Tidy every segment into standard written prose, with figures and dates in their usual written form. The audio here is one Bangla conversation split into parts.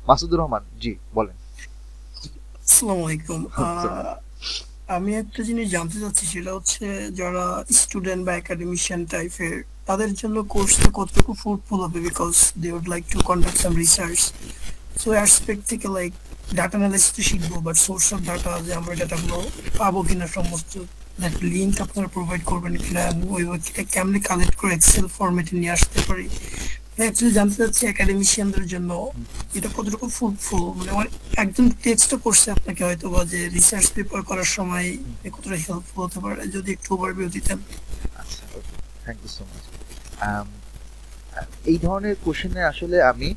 মাসুদুর রহমান, জি বলেন। আসসালামু আলাইকুম। আমি একটা জিনিস জানতে চাচ্ছি, সেটা হচ্ছে যারা স্টুডেন্ট বা একাডেমিশিয়ান টাইপের, তাদের জন্য কোর্সটা কতটুকু ফ্রুটফুল হবে, because they would like to conduct some research. So aspect থেকে লাইক ডাটা অ্যানালাইসিস তো শিখবো, বাট সোর্স অফ ডাটা, যে আমরা ডাটাগুলো পাবো কিনা, সমস্ত দ্যাট লিঙ্ক আপনারা প্রোভাইড করবেন কিনা, ওই কেমনে কালেক্ট করে এক্সেল ফরম্যাটে নিয়ে আসতে পারি। অ্যাকচুয়ালি জানতে চাচ্ছি একাডেমিশিয়ানদের জন্য এটা কতটুকু ফ্রুটফুল, মানে আমার একজন টেক্সটও করছে আপনাকে হয়তো, বা যে রিসার্চ পেপার করার সময় কতটা হেল্পফুল হতে পারে, যদি একটু ওভারভিউ দিতেন। আচ্ছা, ওকে, থ্যাংক ইউ সো মাচ। এই ধরনের কোশ্চেনে আসলে আমি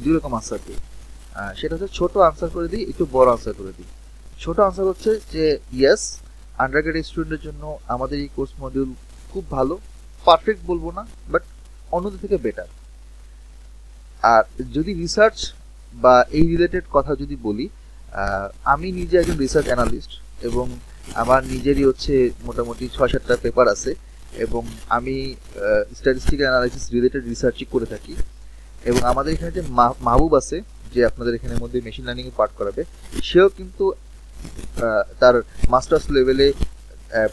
দুই রকম আনসার দিই। সেটা হচ্ছে ছোট আনসার করে দিই, একটু বড় আনসার করে দিই। ছোট আনসার হচ্ছে যে ইয়েস, আন্ডারগ্রেড স্টুডেন্টের জন্য আমাদের এই কোর্স মডিউল খুব ভালো, পারফেক্ট বলবো না, বাট অন্যদের থেকে বেটার। আর যদি রিসার্চ বা এই রিলেটেড কথা যদি বলি, আমি নিজে একজন রিসার্চ অ্যানালিস্ট, এবং আমার নিজেরই হচ্ছে মোটামুটি 6-7টা পেপার আছে, এবং আমি স্ট্যাটিস্টিক্যাল অ্যানালাইসিস রিলেটেড রিসার্চই করে থাকি। এবং আমাদের এখানে যে মাহবুব আছে, যে আপনাদের এখানের মধ্যে মেশিন লার্নিং এ পাঠ করাবে, সেও কিন্তু তার মাস্টার্স লেভেলে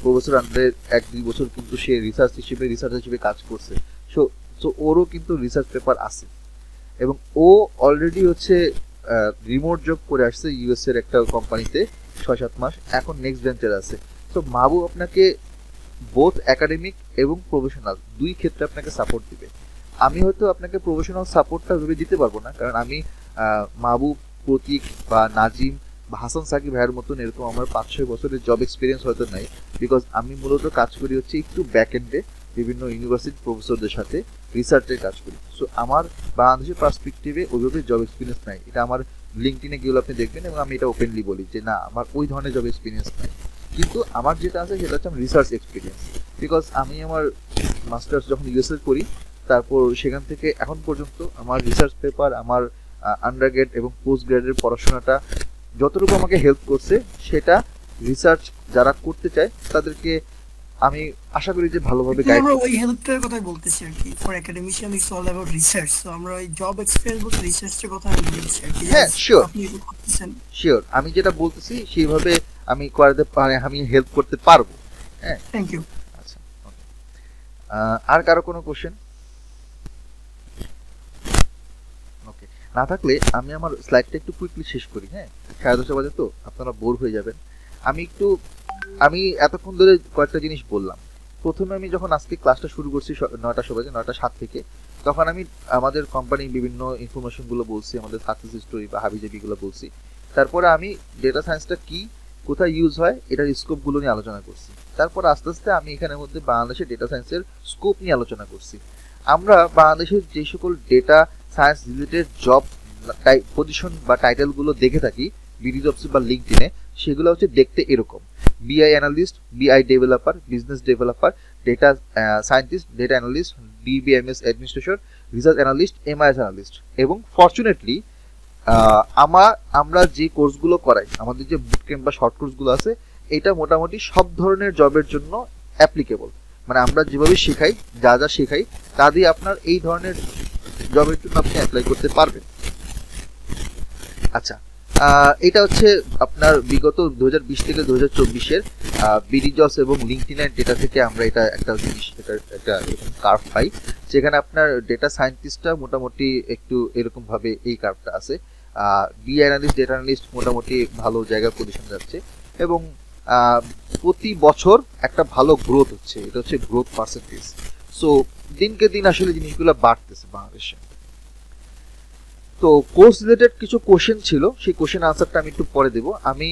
প্রফেসর আন্ডারে 1-2 বছর কিন্তু সে রিসার্চ হিসেবে কাজ করছে। সো সো ওরও কিন্তু রিসার্চ পেপার আছে, এবং ও অলরেডি হচ্ছে রিমোট জব করে আসছে ইউএস এর একটা কোম্পানিতে 6-7 মাস, এখন নেক্সট ভেঞ্চার আছে। তো মাহবুব আপনাকে বোথ একাডেমিক এবং প্রফেশনাল দুই ক্ষেত্রে আপনাকে সাপোর্ট দিবে। আমি হয়তো আপনাকে প্রফেশনাল সাপোর্টটা ভেবে দিতে পারবো না, কারণ আমি মাহবুব, প্রতীক বা নাজিম বা হাসান সাকিব ভাইয়ের মতন এরকম আমার 5-6 বছরের জব এক্সপিরিয়েন্স হয়তো নাই, বিকজ আমি মূলত কাজ করি হচ্ছে একটু ব্যাক এন্ডে বিভিন্ন ইউনিভার্সিটি প্রফেসরদের সাথে রিসার্চের কাজ করি। সো আমার বাংলাদেশের পার্সপেক্টিভে ওইভাবে জব এক্সপিরিয়েন্স নাই। এটা আমার লিঙ্কডিনে গিয়ে আপনি দেখবেন, এবং আমি এটা ওপেনলি বলি যে না, আমার ওই ধরনের জব এক্সপিরিয়েন্স নাই। কিন্তু আমার যেটা আছে সেটা হচ্ছে আমার রিসার্চ এক্সপিরিয়েন্স, বিকজ আমি আমার মাস্টার্স যখন ইউএসএ করি, তারপর সেখান থেকে এখন পর্যন্ত আমার রিসার্চ পেপার, আমার আন্ডারগ্রেড এবং পোস্ট গ্রেডের পড়াশোনাটা যতটুকু আমাকে হেল্প করছে, সেটা রিসার্চ যারা করতে চায় তাদেরকে আমি আশা করি যে ভালোভাবে কিন্তু গাইড আমরা করতে। ওই হেল্পটার কথাই বলতেছি আর কি, for academician it's all about research, তো আমরা ওই জব এক্সপিরিয়েন্স বলতে রিসার্চের কথা আমি বলছি আর কি, হ্যাঁ, অ্যাজ শিওর আপনি এটা করতেছেন। শিওর, আমি যেটা বলতেছি সেইভাবে আমি করাতে পারি, আমি হেল্প করতে পারবো। হ্যাঁ, থ্যাংক ইউ। আচ্ছা, okay. আর কারো কোনো কোশ্চেন? ওকে, না থাকলে আমি আমার স্লাইডটা একটু কুইকলি শেষ করি। হ্যাঁ, 10:30 বাজে তো আপনারা বোর হয়ে যাবেন। আমি একটু আমি এতক্ষণ ধরে কয়েকটা জিনিস বললাম। প্রথমে আমি যখন আজকে ক্লাসটা শুরু করছি 9টা বাজে, 9টা 7 থেকে, তখন আমি আমাদের কোম্পানির বিভিন্ন ইনফরমেশনগুলো বলছি, আমাদের সাকসেস স্টোরি বা হাবিজাবিগুলো বলছি। তারপরে আমি ডেটা সায়েন্সটা কি, কোথায় ইউজ হয়, এটার স্কোপগুলো নিয়ে আলোচনা করছি। তারপর আস্তে আস্তে আমি এখানের মধ্যে বাংলাদেশের ডেটা সায়েন্সের স্কোপ নিয়ে আলোচনা করছি। আমরা বাংলাদেশের যে সকল data science related job position বা টাইটেলগুলো দেখে থাকি বিডি জবস বা লিঙ্কডইনে, সেগুলো হচ্ছে দেখতে এরকম: বিআই অ্যানালিস্ট, বিআই developer, business developer, data scientist, data analyst, DBMS administration, research analyst, MIS analyst. এবং ফরচুনেটলি আমরা যে কোর্সগুলো করাই, আমাদের যে বুট ক্যাম্প বা শর্ট কোর্সগুলো আছে, এটা মোটামুটি সব ধরনের জবের জন্য অ্যাপ্লিকেবল। মানে আমরা যেভাবে শেখাই, যা যা শেখাই, তা দিয়ে আপনার এই ধরনের জবের জন্য আপনি অ্যাপ্লাই করতে পারবেন। আচ্ছা, এটা হচ্ছে আপনার বিগত 2020 থেকে 2024-এর বিডি জবস এবং লিঙ্কডইনের ডেটা থেকে আমরা এটা একটা জিনিস, এটা একটা এরকম কার্ভ পাই, যেখানে আপনার ডেটা সায়েন্টিস্টটা মোটামুটি একটু এরকম ভাবে এই কার্ভটা আছে। বি অ্যানালিস্ট, ডেটা অ্যানালিস্ট মোটামুটি ভালো জায়গায় পজিশন যাচ্ছে, এবং প্রতি বছর একটা ভালো গ্রোথ হচ্ছে, এটা হচ্ছে গ্রোথ পার্সেন্টেজ। সো দিনকে দিন আসলে জিনিসগুলো বাড়তেছে বাংলাদেশে। তো কোর্স রিলেটেড কিছু কোশ্চেন ছিল, সেই কোশ্চেন আনসারটা আমি একটু পরে দেব। আমি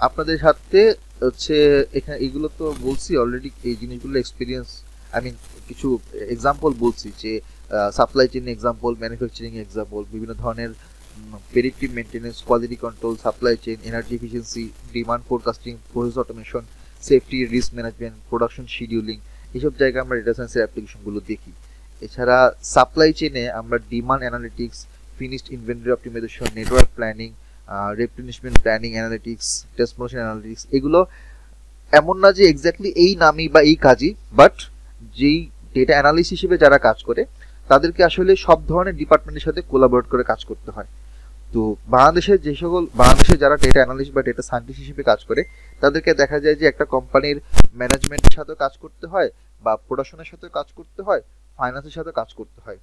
আপনাদের সাথে হচ্ছে এখানে এইগুলো তো বলছি অলরেডি, এই জিনিসগুলো এক্সপিরিয়েন্স, আই মিন কিছু এক্সাম্পল বলছি, যে supply chain example, manufacturing example, বিভিন্ন ধরনের predictive maintenance, quality control, supply chain, energy efficiency, demand forecasting, process automation, safety, risk management, production scheduling, এইসব জায়গায় আমরা ডেটা সায়েন্সের অ্যাপ্লিকেশনগুলো দেখি। এছাড়া সাপ্লাই চেইনে আমরা demand analytics, finished inventory optimization, network planning, replenishment planning analytics, test motion analytics, এগুলো এমন না যে এক্স্যাক্টলি এই নামই বা এই কাজই, বাট যেই ডেটা অ্যানালিস্ট হিসেবে যারা কাজ করে, তাদেরকে আসলে সব ধরনের ডিপার্টমেন্টের সাথে কোলাবোরেট করে কাজ করতে হয়। তো বাংলাদেশে যারা ডেটা অ্যানালিস্ট বা ডেটা সায়েন্টিস্ট হিসেবে কাজ করে, তাদেরকে দেখা যায় যে একটা কোম্পানির ম্যানেজমেন্টের সাথে কাজ করতে হয়, বা প্রোডাকশনের সাথে কাজ করতে হয়, ফাইন্যান্সের সাথে কাজ করতে হয়।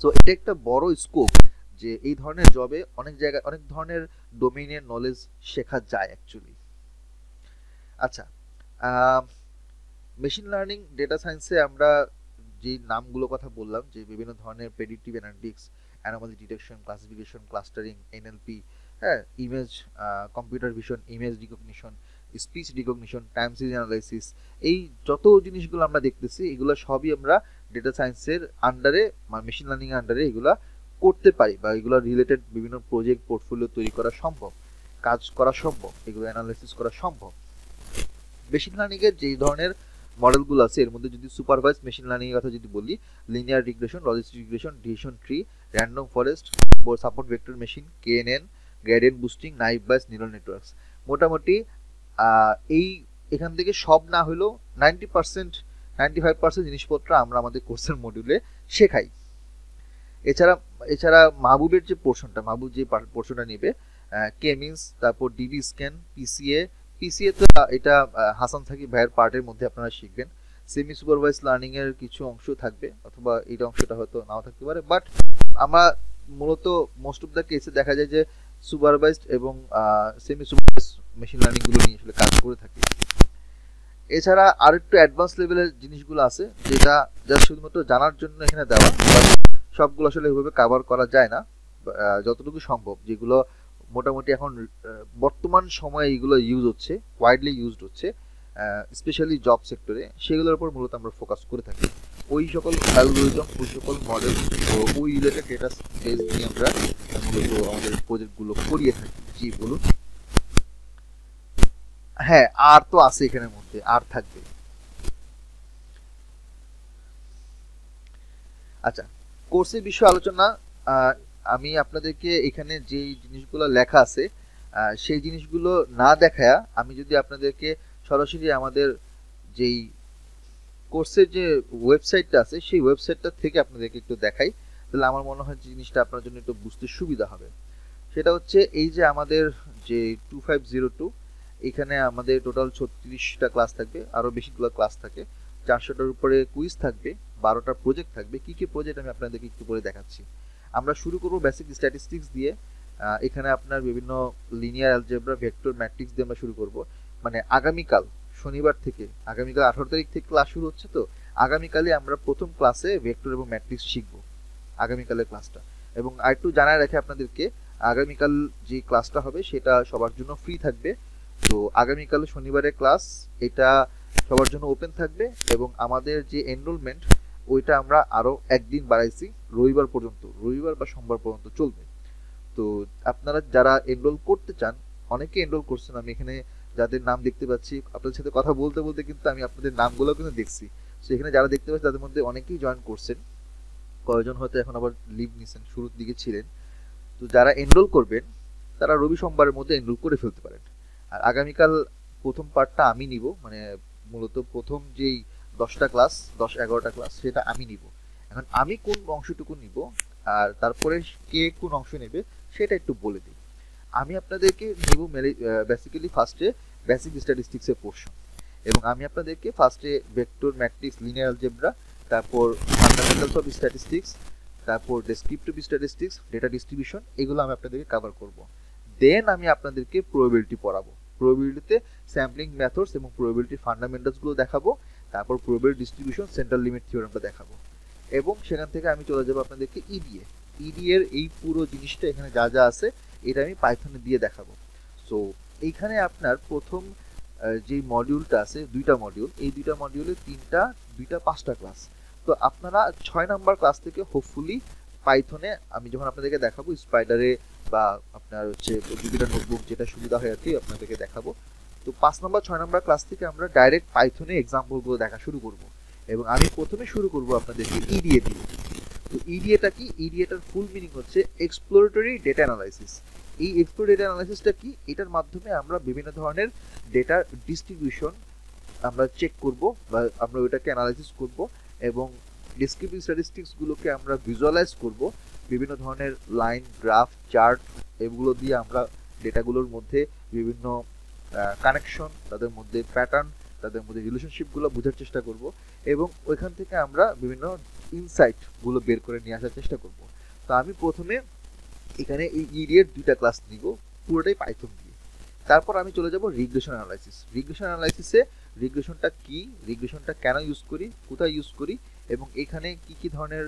সো এটা একটা বড় স্কোপ, যে এই ধরনের জবে অনেক জায়গায় অনেক ধরনের ডোমেইনের নলেজ শেখা যায় অ্যাকচুয়ালি। আচ্ছা, মেশিন লার্নিং ডেটা সায়েন্সে আমরা যে নামগুলো কথা বললাম, যে বিভিন্ন ধরনের predictive analytics, anomaly detection, classification, clustering, NLP, হ্যাঁ, image, computer vision, image recognition, speech recognition, time series analysis, এই যত জিনিসগুলো আমরা দেখতেছি, এগুলো সবই আমরা ডেটা সায়েন্সের আন্ডারে, মেশিন লার্নিং এর আন্ডারে এগুলা করতে পারি, বা এগুলো রিলেটেড বিভিন্ন প্রজেক্ট পোর্টফোলিও তৈরি করা সম্ভব, কাজ করা সম্ভব, এগুলো অ্যানালাইসিস করা সম্ভব। মেশিন লার্নিং এর যে ধরনের মডেলগুলো আছে, এর মধ্যে যদি সুপারভাইজ মেশিন লার্নিং এর কথা যদি বলি, linear regression, logistic regression, decision tree, random forest, support vector machine, KNN, gradient boosting, naive Bayes, neural networks, মোটামুটি এই এখান থেকে সব না হলেও 90% 95% জিনিসপত্র আমরা আমাদের কোর্সের মডিউলে শেখাই। এছাড়া মাহবুবের যে পোর্শনটা, মাহবুব যে পোর্শনটা নেবে, কে মিনস, তারপর ডিবি স্ক্যান, পিসিএ তো এটা হাসান সাকিব ভাইয়ের পার্টের মধ্যে আপনারা শিখবেন। সেমি সুপারভাইজ লার্নিং এর কিছু অংশ থাকবে, অথবা এই অংশটা হয়তো নাও থাকতে পারে, বাট আমরা মূলত মোস্ট অফ দ্য কেসে দেখা যায় যে সুপারভাইজড এবং সেমি সুপারভাইজ মেশিন লার্নিং গুলো নিয়ে আসলে কাজ করে থাকি। এছাড়া আর একটু অ্যাডভান্স লেভেলের জিনিসগুলো আছে, যেটা জাস্ট শুধুমাত্র জানার জন্য এখানে দেওয়া, সবগুলো আসলে এভাবে কভার করা যায় না, যতটুকু সম্ভব, যেগুলো মোটামুটি এখন বর্তমান সময়ে এইগুলো ইউজ হচ্ছে, ওয়াইডলি ইউজড হচ্ছে, স্পেশালি জব সেক্টরে, সেগুলোর উপর মূলত আমরা ফোকাস করে থাকি। ওই সকল অ্যালগরিদম, ওই সকল মডেল, ওই রিলেটেড ডেটা বেস নিয়ে আমরা মূলত আমাদের প্রজেক্টগুলো করিয়ে থাকি। জি বলুন। হ্যাঁ, আর তো আছে এখানের মধ্যে, আর থাকবে। আচ্ছা, কোর্সের বিষয়ে আলোচনা, আমি আপনাদেরকে এখানে যে জিনিসগুলো লেখা আছে সেই জিনিসগুলো না দেখায়া আমি যদি আপনাদেরকে সরাসরি আমাদের যেই কোর্সের যে ওয়েবসাইটটা আছে সেই ওয়েবসাইটটা থেকে আপনাদেরকে একটু দেখাই, তাহলে আমার মনে হয় জিনিসটা আপনার জন্য একটু বুঝতে সুবিধা হবে। সেটা হচ্ছে এই যে আমাদের যে 2502, এখানে আমাদের টোটাল 36টা ক্লাস থাকবে, আরও বেশিগুলো ক্লাস থাকে, 400টার উপরে কুইজ থাকবে, 12টা প্রজেক্ট থাকবে। কি কি প্রজেক্ট আমি আপনাদেরকে একটু করে দেখাচ্ছি। আমরা শুরু করব বেসিক স্ট্যাটিস্টিক্স দিয়ে। এখানে আপনার বিভিন্ন লিনিয়ার অ্যালজেব্রা, ভেক্টর, ম্যাট্রিক্স দিয়ে আমরা শুরু করব। মানে আগামীকাল শনিবার থেকে, আগামীকাল 18 তারিখ থেকে ক্লাস শুরু হচ্ছে, তো আগামীকালে আমরা প্রথম ক্লাসে ভেক্টর এবং ম্যাট্রিক্স শিখব, আগামীকালের ক্লাসটা। এবং আরেকটু জানায় রাখে আপনাদেরকে, আগামীকাল যে ক্লাসটা হবে সেটা সবার জন্য ফ্রি থাকবে। তো আগামীকাল শনিবারের ক্লাস, এটা সবার জন্য ওপেন থাকবে, এবং আমাদের যে এনরোলমেন্ট ওইটা আমরা আরো একদিন বাড়াইছি, রবিবার পর্যন্ত, রবিবার বা সোমবার পর্যন্ত চলবে। তো আপনারা যারা এনরোল করতে চান, অনেকে এনরোল করছেন, আমি এখানে যাদের নাম দেখতে পাচ্ছি, আপনাদের সাথে কথা বলতে বলতে কিন্তু আমি আপনাদের নামগুলো কিন্তু দেখছি। তো এখানে যারা দেখতে পাচ্ছি তাদের মধ্যে অনেকেই জয়েন করছেন, কয়েকজন হয়তো এখন আবার লিভ নিছেন, শুরুর দিকে ছিলেন। তো যারা এনরোল করবেন তারা রবি সোমবারের মধ্যে এনরোল করে ফেলতে পারেন। আর আগামীকাল প্রথম পার্টটা আমি নিব, মানে মূলত প্রথম যেই 10টা ক্লাস, 10-11টা ক্লাস, সেটা আমি নিব। এখন আমি কোন অংশটুকু নিব আর তারপরে কে কোন অংশ নেবে সেটা একটু বলে দিই। আমি আপনাদেরকে নিব বেসিক্যালি ফার্স্টে বেসিক স্ট্যাটিস্টিক্সের পোর্শন, এবং আমি আপনাদেরকে ফার্স্টে ভেক্টর, ম্যাট্রিক্স, লিনিয়ার অ্যালজেব্রা, তারপর ফান্ডামেন্টালস অফ স্ট্যাটিস্টিক্স, তারপর ডেসক্রিপটিভ স্ট্যাটিস্টিক্স, ডেটা ডিস্ট্রিবিউশন, এগুলো আমি আপনাদেরকে কভার করব। দেন আমি আপনাদেরকে প্রবাবিলিটি পড়াবো। প্রবাবিলিটিতে স্যাম্পলিং মেথডস এবং প্রবাবিলিটি ফান্ডামেন্টালসগুলো দেখাবো, তারপর প্রবাবিলিটি ডিস্ট্রিবিউশন, সেন্ট্রাল লিমিট থিওরেমটা দেখাবো, এবং সেখান থেকে আমি চলে যাবো আপনাদেরকে ইডিএ। ইডিএর এই পুরো জিনিসটা এখানে যা যা আছে এটা আমি পাইথনে দিয়ে দেখাবো। সো এইখানে আপনার প্রথম যে মডিউলটা আছে, 2টা মডিউল, এই 2টা মডিউলে 5টা ক্লাস। তো আপনারা 6 নাম্বার ক্লাস থেকে হোপফুলি পাইথনে আমি যখন আপনাদেরকে দেখাবো, স্পাইডারে বা আপনার হচ্ছে জুপিটার নোটবুক, যেটা সুবিধা হয় আর কি, আপনাদেরকে দেখাবো। তো 5 নাম্বার 6 নাম্বার ক্লাস থেকে আমরা ডাইরেক্ট পাইথনে এক্সাম্পলগুলো দেখা শুরু করব, এবং আমি প্রথমে শুরু করব আপনাদেরকে ইডিএ দিয়ে। তো ইডিএটা কি? ইডিএটার ফুল মিনিং হচ্ছে এক্সপ্লোরেটরি ডেটা অ্যানালাইসিস। এই এক্সপ্লোরেটরি ডেটা অ্যানালাইসিসটা কি? এটার মাধ্যমে আমরা বিভিন্ন ধরনের ডেটা ডিস্ট্রিবিউশন আমরা চেক করব, বা আমরা ওইটাকে অ্যানালাইসিস করব, এবং ডিসক্রিপটিভ স্ট্যাটিস্টিক্স গুলোকে আমরা ভিজুয়ালাইজ করব বিভিন্ন ধরনের লাইন, গ্রাফ, চার্ট, এগুলো দিয়ে আমরা ডেটাগুলোর মধ্যে বিভিন্ন কানেকশন, তাদের মধ্যে প্যাটার্ন, তাদের মধ্যে রিলেশনশিপগুলো বোঝার চেষ্টা করব এবং ওইখান থেকে আমরা বিভিন্ন ইনসাইটগুলো বের করে নিয়ে আসার চেষ্টা করব। তো আমি প্রথমে এখানে এই ইডিএর দুইটা ক্লাস নিব, পুরোটাই পাইথন দিয়ে। তারপর আমি চলে যাব রিগ্রেশন অ্যানালাইসিস। রিগ্রেশন অ্যানালাইসিসে রিগ্রেশনটা কি, রিগ্রেশনটা কেন ইউজ করি, কোথায় ইউজ করি, এবং এখানে কি কি ধরনের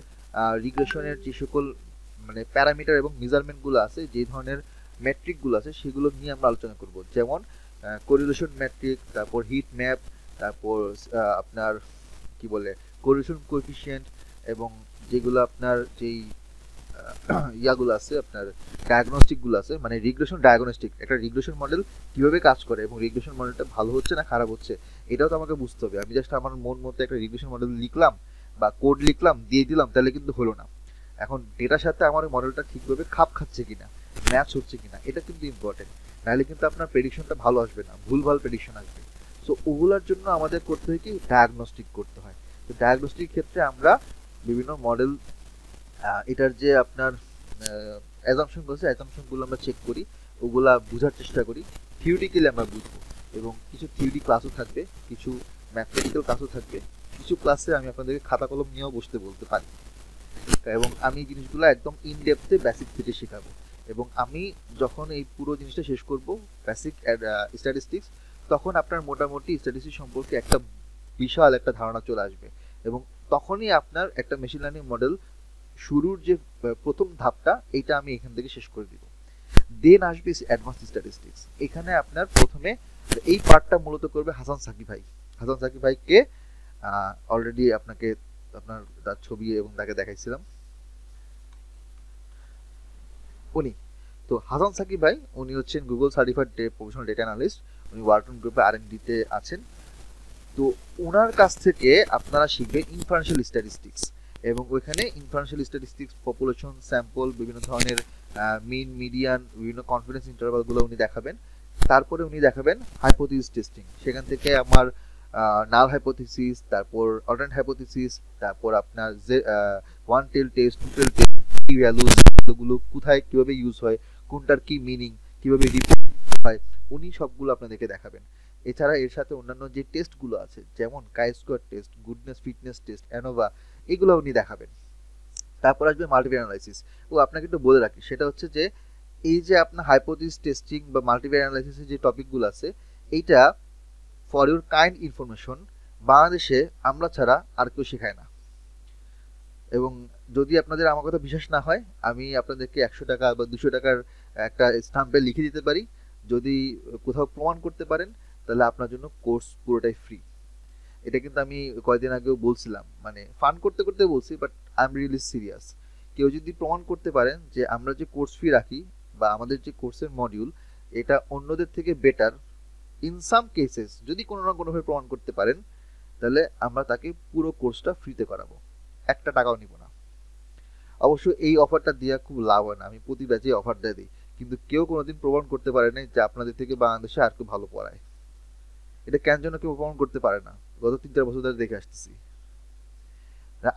রিগ্রেশনের যে সকল মানে প্যারামিটার এবং মেজারমেন্টগুলো আছে, যে ধরনের মেট্রিকগুলো আছে, সেগুলো নিয়ে আমরা আলোচনা করব। যেমন কোরিলেশন মেট্রিক, তারপর হিট ম্যাপ, তারপর আপনার কি বলে কোরিলেশন কোএফিসিয়েন্ট, এবং যেগুলো আপনার যেই ইয়াগুলো আছে, আপনার ডায়াগনস্টিকগুলো আছে, মানে রিগ্রেশন ডায়াগনস্টিক, একটা রিগ্রেশন মডেল কিভাবে কাজ করে এবং রিগ্রেশন মডেলটা ভালো হচ্ছে না খারাপ হচ্ছে এটাও তো আমাকে বুঝতে হবে। আমি জাস্ট আমার মন মতো একটা রিগ্রেশন মডেল লিখলাম বা কোড লিখলাম দিয়ে দিলাম, তাহলে কিন্তু হলো না। এখন ডেটার সাথে আমার মডেলটা ঠিকভাবে খাপ খাচ্ছে কিনা, ম্যাচ হচ্ছে কিনা, এটা কিন্তু ইম্পর্টেন্ট। নাহলে কিন্তু আপনার প্রেডিকশনটা ভালো আসবে না, ভুলভাল প্রেডিকশন আসবে। সো ওগুলোর জন্য আমাদের করতে হয় কি, ডায়াগনস্টিক করতে হয়। তো ডায়াগনস্টিক ক্ষেত্রে আমরা বিভিন্ন মডেল, এটার যে আপনার অ্যাজাম্পশনগুলো আছে, অ্যাজাম্পশনগুলো আমরা চেক করি, ওগুলা বোঝার চেষ্টা করি, থিওরিটিক্যালি আমরা বুঝবো। এবং কিছু থিওরি ক্লাসও থাকবে, কিছু ম্যাথমেটিক্যাল ক্লাসও থাকবে, কিছু ক্লাসে আমি আপনাদেরকে খাতা কলম নিয়েও বসতে বলতে পারি। এবং আমি এই জিনিসগুলো একদম ইন ডেপথে বেসিক থেকে শেখাবো। এবং আমি যখন এই পুরো জিনিসটা শেষ করব, বেসিক স্ট্যাটিস্টিক্স, তখন আপনার মোটামুটি স্ট্যাটিস্টিক্স সম্পর্কে একটা বিশাল একটা ধারণা চলে আসবে। এবং তখনই আপনার একটা মেশিন লার্নিং মডেল শুরুর যে প্রথম ধাপটা, এইটা আমি এখান থেকে শেষ করে দিব। দেন আসবে অ্যাডভান্স স্ট্যাটিস্টিক্স। এখানে আপনার প্রথমে এই পার্টটা মূলত করবে হাসান সাকিব ভাই। হাসান সাকিব ভাইকে অলরেডি আপনাকে আপনার তার ছবি এবং তাকে দেখাইছিলাম, উনি। তো হাসান সাকিব ভাই, উনি হচ্ছেন Google certified professional data analyst. উনি ওয়ালটন গ্রুপে R&D তে আছেন। তো ওনার কাছ থেকে আপনারা শিখবেন ইনফারেন্সিয়াল স্ট্যাটিস্টিক্স, এবং ওইখানে ইনফারেন্সিয়াল স্ট্যাটিস্টিক্স, পপুলেশন, স্যাম্পল, বিভিন্ন ধরনের মিন, মিডিয়ান, বিভিন্ন কনফিডেন্স ইন্টারভালগুলো উনি দেখাবেন। তারপরে উনি দেখাবেন হাইপোথিসিস টেস্টিং। সেখান থেকে আমার নাল হাইপোথিসিস, তারপর অল্টারনেট হাইপোথিসিস, তারপর আপনার যে one tail test, two tail test, কি ভ্যালুজ, এগুলো কোথায় কিভাবে ইউজ হয়, কোনটার কি মিনিং, কিভাবে রিপোর্ট হয়, উনি সবগুলো আপনাদেরকে দেখাবেন। এছাড়া এর সাথে অন্যান্য যে টেস্টগুলো আছে, যেমন chi square test, goodness fitness test, ANOVA, এগুলো উনি দেখাবেন। তারপর আসবে মাল্টিভ্যারিয়েট অ্যানালাইসিস। ও আপনাকে একটু বলে রাখি, সেটা হচ্ছে যে এই যে আপনার হাইপোথিসিস টেস্টিং বা মাল্টিভ্যারিয়েট অ্যানালাইসিসের যে টপিকগুলো আছে, এইটা ফর ইউর কাইন্ড ইনফরমেশন, বাংলাদেশে আমরা ছাড়া আর কেউ শেখায় না। এবং যদি আপনাদের আমার কথা বিশ্বাস না হয়, আমি আপনাদেরকে 100 টাকা বা 200 টাকার একটা স্টাম্পে লিখে দিতে পারি। যদি কোথাও প্রমাণ করতে পারেন, তাহলে আপনার জন্য কোর্স পুরোটাই ফ্রি। এটা কিন্তু আমি কয়েকদিন আগেও বলছিলাম, মানে ফান করতে করতে বলছি, but I am really serious. কেউ যদি প্রমাণ করতে পারেন যে আমরা যে কোর্স ফি রাখি বা আমাদের যে কোর্সের মডিউল, এটা অন্যদের থেকে বেটার ইন সাম কেসেস, যদি কোনো না কোনোভাবে প্রমাণ করতে পারেন, তাহলে আমরা তাকে পুরো কোর্সটা ফ্রিতে করাবো, 1 টাকাও নিব না। অবশ্য এই অফারটা দেওয়া খুব লাভ হয় না, আমি প্রতি ব্যাচে অফারটা দিই, কিন্তু কেউ কোনোদিন প্রমাণ করতে পারে না যে আপনাদের থেকে বাংলাদেশে আর কেউ ভালো পড়ায়। এটা কেন যেন কেউ প্রমাণ করতে পারে না, গত 3-4 বছর ধরে দেখে আসতেছি।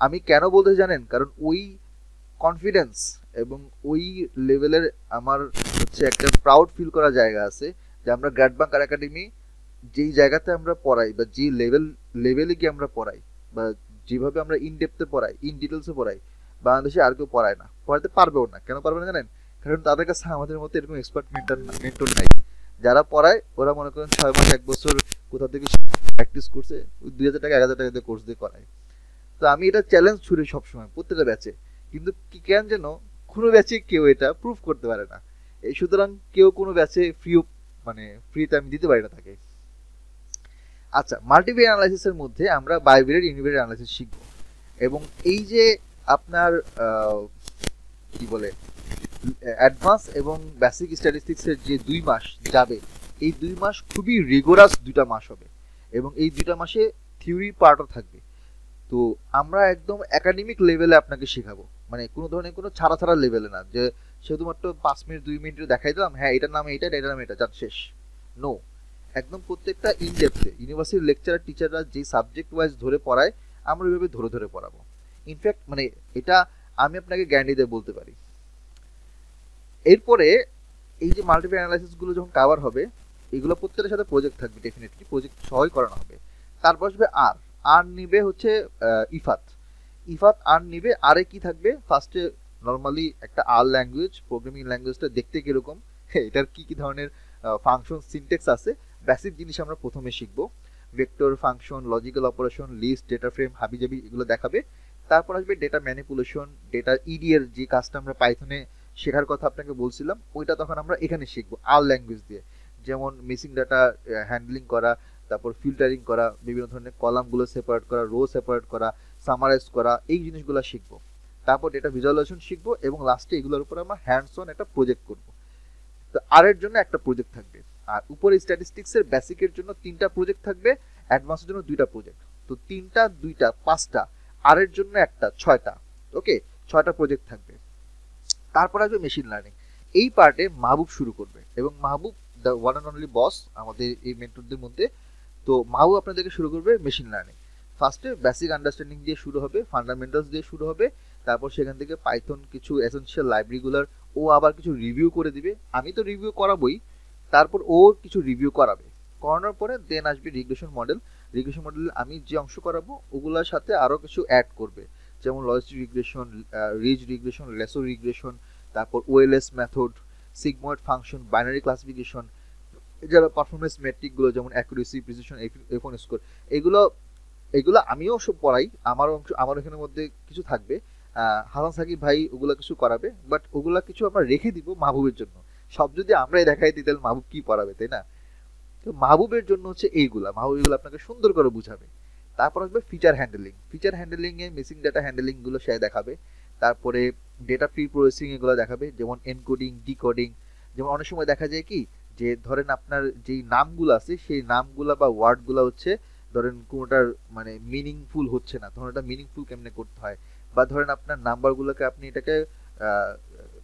আমি কেন বলতে জানেন, কারণ ওই কনফিডেন্স এবং ওই লেভেলের আমার হচ্ছে একটা প্রাউড ফিল করা জায়গা আছে, যে আমরা গ্র্যাড বাংকার একাডেমি যেই জায়গাতে আমরা পড়াই বা যে লেভেলে গিয়ে আমরা পড়াই, বা যেভাবে আমরা ইন ডেপথে পড়াই, ইন ডিটেলসে পড়াই, বাংলাদেশে আর কেউ পড়ায় না, পড়াতে পারবেও না। কেন পারবে না জানেন? কারণ তাদের কাছে আমাদের মতো এরকম এক্সপার্ট মেন্টর নাই। যারা পড়ায় ওরা মনে করেন 6 মাস 1 বছর কোথা থেকে প্র্যাকটিস করছে, ওই 2000 টাকা 1000 টাকা দিয়ে কোর্স দিয়ে করায়। তো আমি এটা চ্যালেঞ্জ ছুড়ি সবসময় প্রত্যেকটা ব্যাচে, কিন্তু কি কেন যেন কোনো ব্যাচে কেউ এটা প্রুভ করতে পারে না। এই সুতরাং কেউ কোনো ব্যাচে মানে ফ্রিতে আমি দিতে পারি না তাকে। আচ্ছা, মাল্টিভেরিয়েট অ্যানালাইসিসের মধ্যে আমরা বাইভেরিয়েট, ইউনিভেরিয়েট অ্যানালাইসিস শিখব। এবং এই যে আপনার কি বলে অ্যাডভান্স এবং বেসিক স্ট্যাটিস্টিক্সের যে 2 মাস যাবে, এই 2 মাস খুবই রিগোরাস 2টা মাস হবে, এবং এই 2টা মাসে থিওরি পার্টও থাকবে। তো আমরা একদম একাডেমিক লেভেলে আপনাকে শেখাবো, মানে কোনো ধরনের কোনো ছাড়া ছাড়া লেভেলে না, যে শুধুমাত্র 5 মিনিট 2 মিনিটে দেখাই দিলাম, হ্যাঁ এটার নাম এইটা, এটার নাম এটা, যান শেষ। নো, একদম প্রত্যেকটা ইন ডেপথে ইউনিভার্সিটির লেকচারার টিচাররা যে সাবজেক্ট ওয়াইজ ধরে পড়ায়, আমরা ওইভাবে ধরে ধরে পড়াবো। ইনফ্যাক্ট মানে এটা আমি আপনাকে গ্যারান্টি দিয়ে বলতে পারি। এরপরে এই যে মাল্টিপল অ্যানালাইসিস গুলো যখন কভার হবে, এগুলো প্রত্যেকটার সাথে প্রজেক্ট থাকবে, ডেফিনেটলি প্রজেক্ট সহই করানো হবে। তারপর আসবে আর, আর নিবে হচ্ছে ইফাত। ইফাত আর নিবে, আরে কি থাকবে, ফার্স্টে নর্মালি একটা আর ল্যাঙ্গুয়েজ, প্রোগ্রামিং ল্যাঙ্গুয়েজটা দেখতে কিরকম, এটার কি কি ধরনের ফাংশন সিনটেক্স আছে, বেসিক জিনিস আমরা প্রথমে শিখবো। Vector, function, logical operation, list, data frame, হাবিজাবি এগুলো দেখাবে। তারপর আসবে ডেটা ম্যানিপুলেশন, ডেটা ইডি এর যে কাজটা আমরা পাইথনে শেখার কথা আপনাকে বলছিলাম, ওইটা তখন আমরা এখানে শিখবো আর ল্যাঙ্গুয়েজ দিয়ে। যেমন মিসিং ডাটা হ্যান্ডলিং করা, তারপর ফিল্টারিং করা, বিভিন্ন ধরনের কলামগুলো সেপারেট করা, রো সেপারেট করা, সামারাইজ করা, এই জিনিসগুলো শিখবো। তারপর ডেটা ভিজুয়ালাইজেশন শিখবো এবং লাস্টে এগুলোর উপর আমরা হ্যান্ডস অন একটা প্রজেক্ট করবো। তো আর এর জন্য একটা প্রজেক্ট থাকবে, আর উপরে স্ট্যাটিস্টিক্স এর বেসিকের জন্য 3টা প্রজেক্ট থাকবে, অ্যাডভান্সের জন্য 2টা প্রজেক্ট। তো 3টা 2টা 5টা, আর এর জন্য একটা 6টা। ওকে, 6টা প্রজেক্ট থাকবে। তারপর আসবে মেশিন লার্নিং। এই পার্টে মাহবুব শুরু করবে এবং মাহবুব দ্য ওয়ান অ্যান্ড অনলি বস আমাদের এই মেন্টরদের মধ্যে। তো মাহবুব আপনাদেরকে শুরু করবে মেশিন লার্নিং। ফার্স্টে বেসিক আন্ডারস্ট্যান্ডিং দিয়ে শুরু হবে, ফান্ডামেন্টালস দিয়ে শুরু হবে। তারপর সেখান থেকে পাইথন কিছু এসেনশিয়াল লাইব্রেরিগুলোর ও আবার কিছু রিভিউ করে দিবে, আমি তো রিভিউ করাবোই, তারপর ও কিছু রিভিউ করাবে। করানোর পরে দেন আসবে রিগ্রেশন মডেল। রিগ্রেশন মডেলে আমি যে অংশ করাবো ওগুলোর সাথে আরও কিছু অ্যাড করবে, যেমন logistic regression, ridge regression, lasso regression, তারপর OLS method, sigmoid function, binary classification, যারা পারফরমেন্স মেট্রিকগুলো যেমন অ্যাকুরেসি, প্রিসিশন, এফ1 স্কোর, এগুলো এগুলো আমিও সব পড়াই, আমার অংশ আমার এখানের মধ্যে কিছু থাকবে। হাসান সাকিব ভাই ওগুলো কিছু করাবে, বাট ওগুলা কিছু আমরা রেখে দিব মাহবুবের জন্য। সব যদি আমরাই দেখাই দিই তাহলে মাহবুব কি পড়াবে, তাই না? তো মাহবুবের জন্য হচ্ছে এইগুলা, মাহবুব এগুলো আপনাকে সুন্দর করে বুঝাবে। তারপর আসবে ফিচার হ্যান্ডেলিং। ফিচার হ্যান্ডেলিং এ মিসিং ডেটা হ্যান্ডেলিং গুলো সে দেখাবে। তারপরে ডেটা প্রি প্রসেসিং এগুলো দেখাবে, যেমন এনকোডিং, ডিকোডিং। যেমন অনেক সময় দেখা যায় কি যে ধরেন আপনার যেই নামগুলো আছে সেই নামগুলা বা ওয়ার্ডগুলো হচ্ছে ধরেন কোনোটার মানে মিনিংফুল হচ্ছে না, তখন এটা মিনিংফুল কেমনে করতে হয়। বা ধরেন আপনার নাম্বারগুলোকে আপনি এটাকে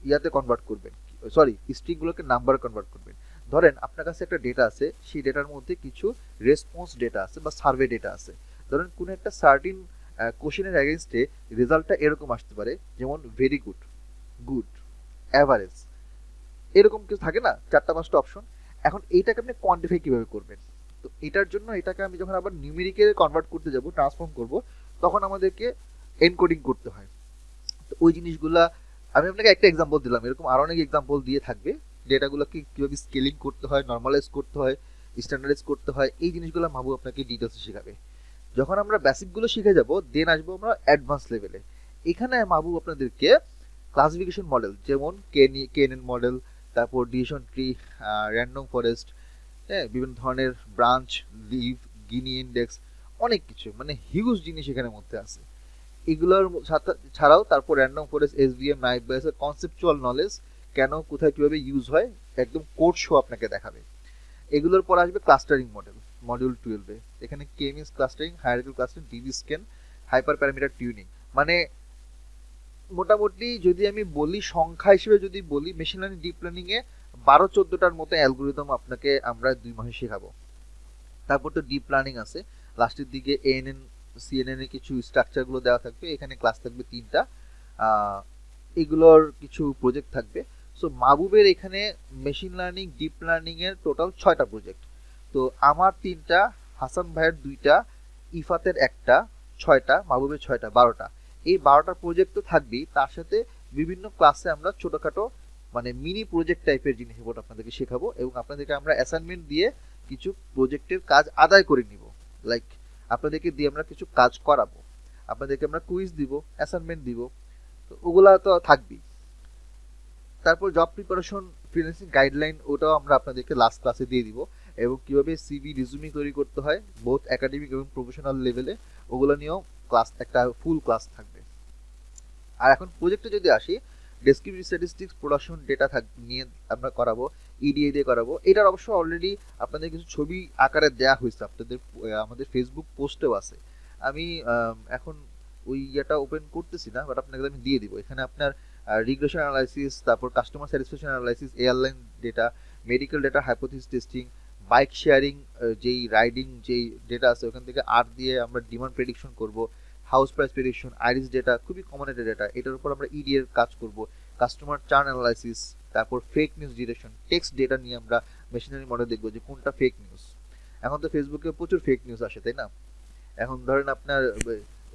ইয়াতে কনভার্ট করবেন, সরি স্ট্রিংগুলোকে নাম্বার কনভার্ট করবেন। ধরেন আপনার কাছে একটা ডেটা আছে, সেই ডেটার মধ্যে কিছু রেসপন্স ডেটা আছে বা সার্ভে ডেটা আছে। ধরেন কোনো একটা সার্টিন কোশ্চেনের এগেনস্টে রেজাল্টটা এরকম আসতে পারে, যেমন ভেরি গুড, গুড, অ্যাভারেজ, এরকম কিছু থাকে না, 4টা-5টা অপশন। এখন এইটাকে আপনি কোয়ান্টিফাই কিভাবে করবেন? তো এটার জন্য এটাকে আমি যখন আবার নিউমেরিকে কনভার্ট করতে যাব, ট্রান্সফর্ম করব, তখন আমাদেরকে এনকোডিং করতে হয়। তো ওই জিনিসগুলা আমি আপনাকে একটা এক্সাম্পল দিলাম, এরকম আরো অনেক এক্সাম্পল দিয়ে থাকবে। ডেটাগুলোকে কিভাবে স্কেলিং করতে হয়, নর্মালাইজ করতে হয়, স্ট্যান্ডার্ডাইজ করতে হয়, এই জিনিসগুলো মাহবুব আপনাকে ডিটেলসে শেখাবে। যখন আমরা বেসিকগুলো শিখে যাব, দেন আসবো আমরা অ্যাডভান্স লেভেলে। এখানে মাহবুব আপনাদেরকে ক্লাসিফিকেশন মডেল, যেমন কেএনএন মডেল, তারপর ডিসিশন ট্রি, র্যান্ডম ফরেস্ট, হ্যাঁ, বিভিন্ন ধরনের ব্রাঞ্চ, লিভ, গিনি ইন্ডেক্স, অনেক কিছু, মানে হিউজ জিনিস এখানের মধ্যে আছে। এগুলোর ছাড়াও তারপর র্যান্ডম ফরেস্ট, এসভিএম, নাইট বাইসের কনসেপচুয়াল নলেজ, কেন কোথায় কিভাবে ইউজ হয়, একদম কোড শো আপনাকে দেখাবে। এগুলোর পর আসবে ক্লাস্টারিং মডেল, মডিউল 12-এ। এখানে K means clustering, hierarchical clustering, DBSCAN, hyper parameter tuning. মানে মোটামুটি যদি আমি বলি সংখ্যা হিসেবে যদি বলি, মেশিন লার্নিং ডিপ লার্নিং এ 12-14টার মতো অ্যালগোরিদম আপনাকে আমরা 2 মাসে শেখাবো। তারপর তো ডিপ লার্নিং আছে, লাস্টের দিকে এএনএন, সিএনএন এর কিছু স্ট্রাকচারগুলো দেওয়া থাকবে। এখানে ক্লাস থাকবে 3টা, এগুলোর কিছু প্রজেক্ট থাকবে। সো মাহবুবের এখানে মেশিন লার্নিং ডিপ লার্নিং এর টোটাল 6টা প্রজেক্ট। তো আমার 3টা, হাসান ভাইয়ের 2টা, ইফাতের একটা, 6টা, মাহবুবের 6টা, 12টা। এই 12টা প্রজেক্ট তো থাকবেই, তার সাথে বিভিন্ন ক্লাসে আমরা ছোটখাটো মানে মিনি প্রজেক্ট টাইপের জিনিস আপনাদেরকে শেখাবো এবং আপনাদেরকে আমরা অ্যাসাইনমেন্ট দিয়ে কিছু প্রজেক্টের কাজ আদায় করে নিব। লাইক আপনাদেরকে দিয়ে আমরা কিছু কাজ করাবো, আপনাদেরকে আমরা কুইজ দিব, অ্যাসাইনমেন্ট দিব, তো ওগুলা তো থাকবেই। তারপর জব প্রিপারেশন, ফ্রিল্যান্সিং গাইডলাইন, ওটাও আমরা আপনাদেরকে লাস্ট ক্লাসে দিয়ে দিব, এবং কিভাবে সিভি রিজুমি তৈরি করতে হয় বোথ একাডেমিক এবং প্রফেশনাল লেভেলে, ওগুলো নিয়েও ক্লাস, একটা ফুল ক্লাস থাকবে। আর এখন প্রজেক্টে যদি আসি, ডেসক্রিপটিভ স্ট্যাটিস্টিক্স, প্রোডাকশন ডেটা নিয়ে আমরা করাবো, ইডিএ দিয়ে করাবো। এটার অবশ্য অলরেডি আপনাদের কিছু ছবি আকারে দেয়া হয়েছে, আপনাদের আমাদের ফেসবুক পোস্টেও আছে। আমি এখন ওই ইয়েটা ওপেন করতেছি না, বাট আপনাকে আমি দিয়ে দিব। এখানে আপনার রিগ্রেশন অ্যানালাইসিস, তারপর customer satisfaction analysis, airline data, medical data, hypothesis testing, bike sharing, যেই রাইডিং যেই ডেটা আছে ওখান থেকে আর দিয়ে আমরা ডিমান্ড প্রেডিকশন করব, house price prediction, iris data, খুবই কমন একটা ডেটা, এটার উপর আমরা ইডি এর কাজ করব, কাস্টমার চার্ন অ্যানালাইসিস, তারপর fake news detection, text data নিয়ে আমরা মেশিনারি মডেল দেখবো যে কোনটা ফেক নিউজ। এখন তো ফেসবুকে প্রচুর ফেক নিউজ আসে, তাই না? এখন ধরেন আপনার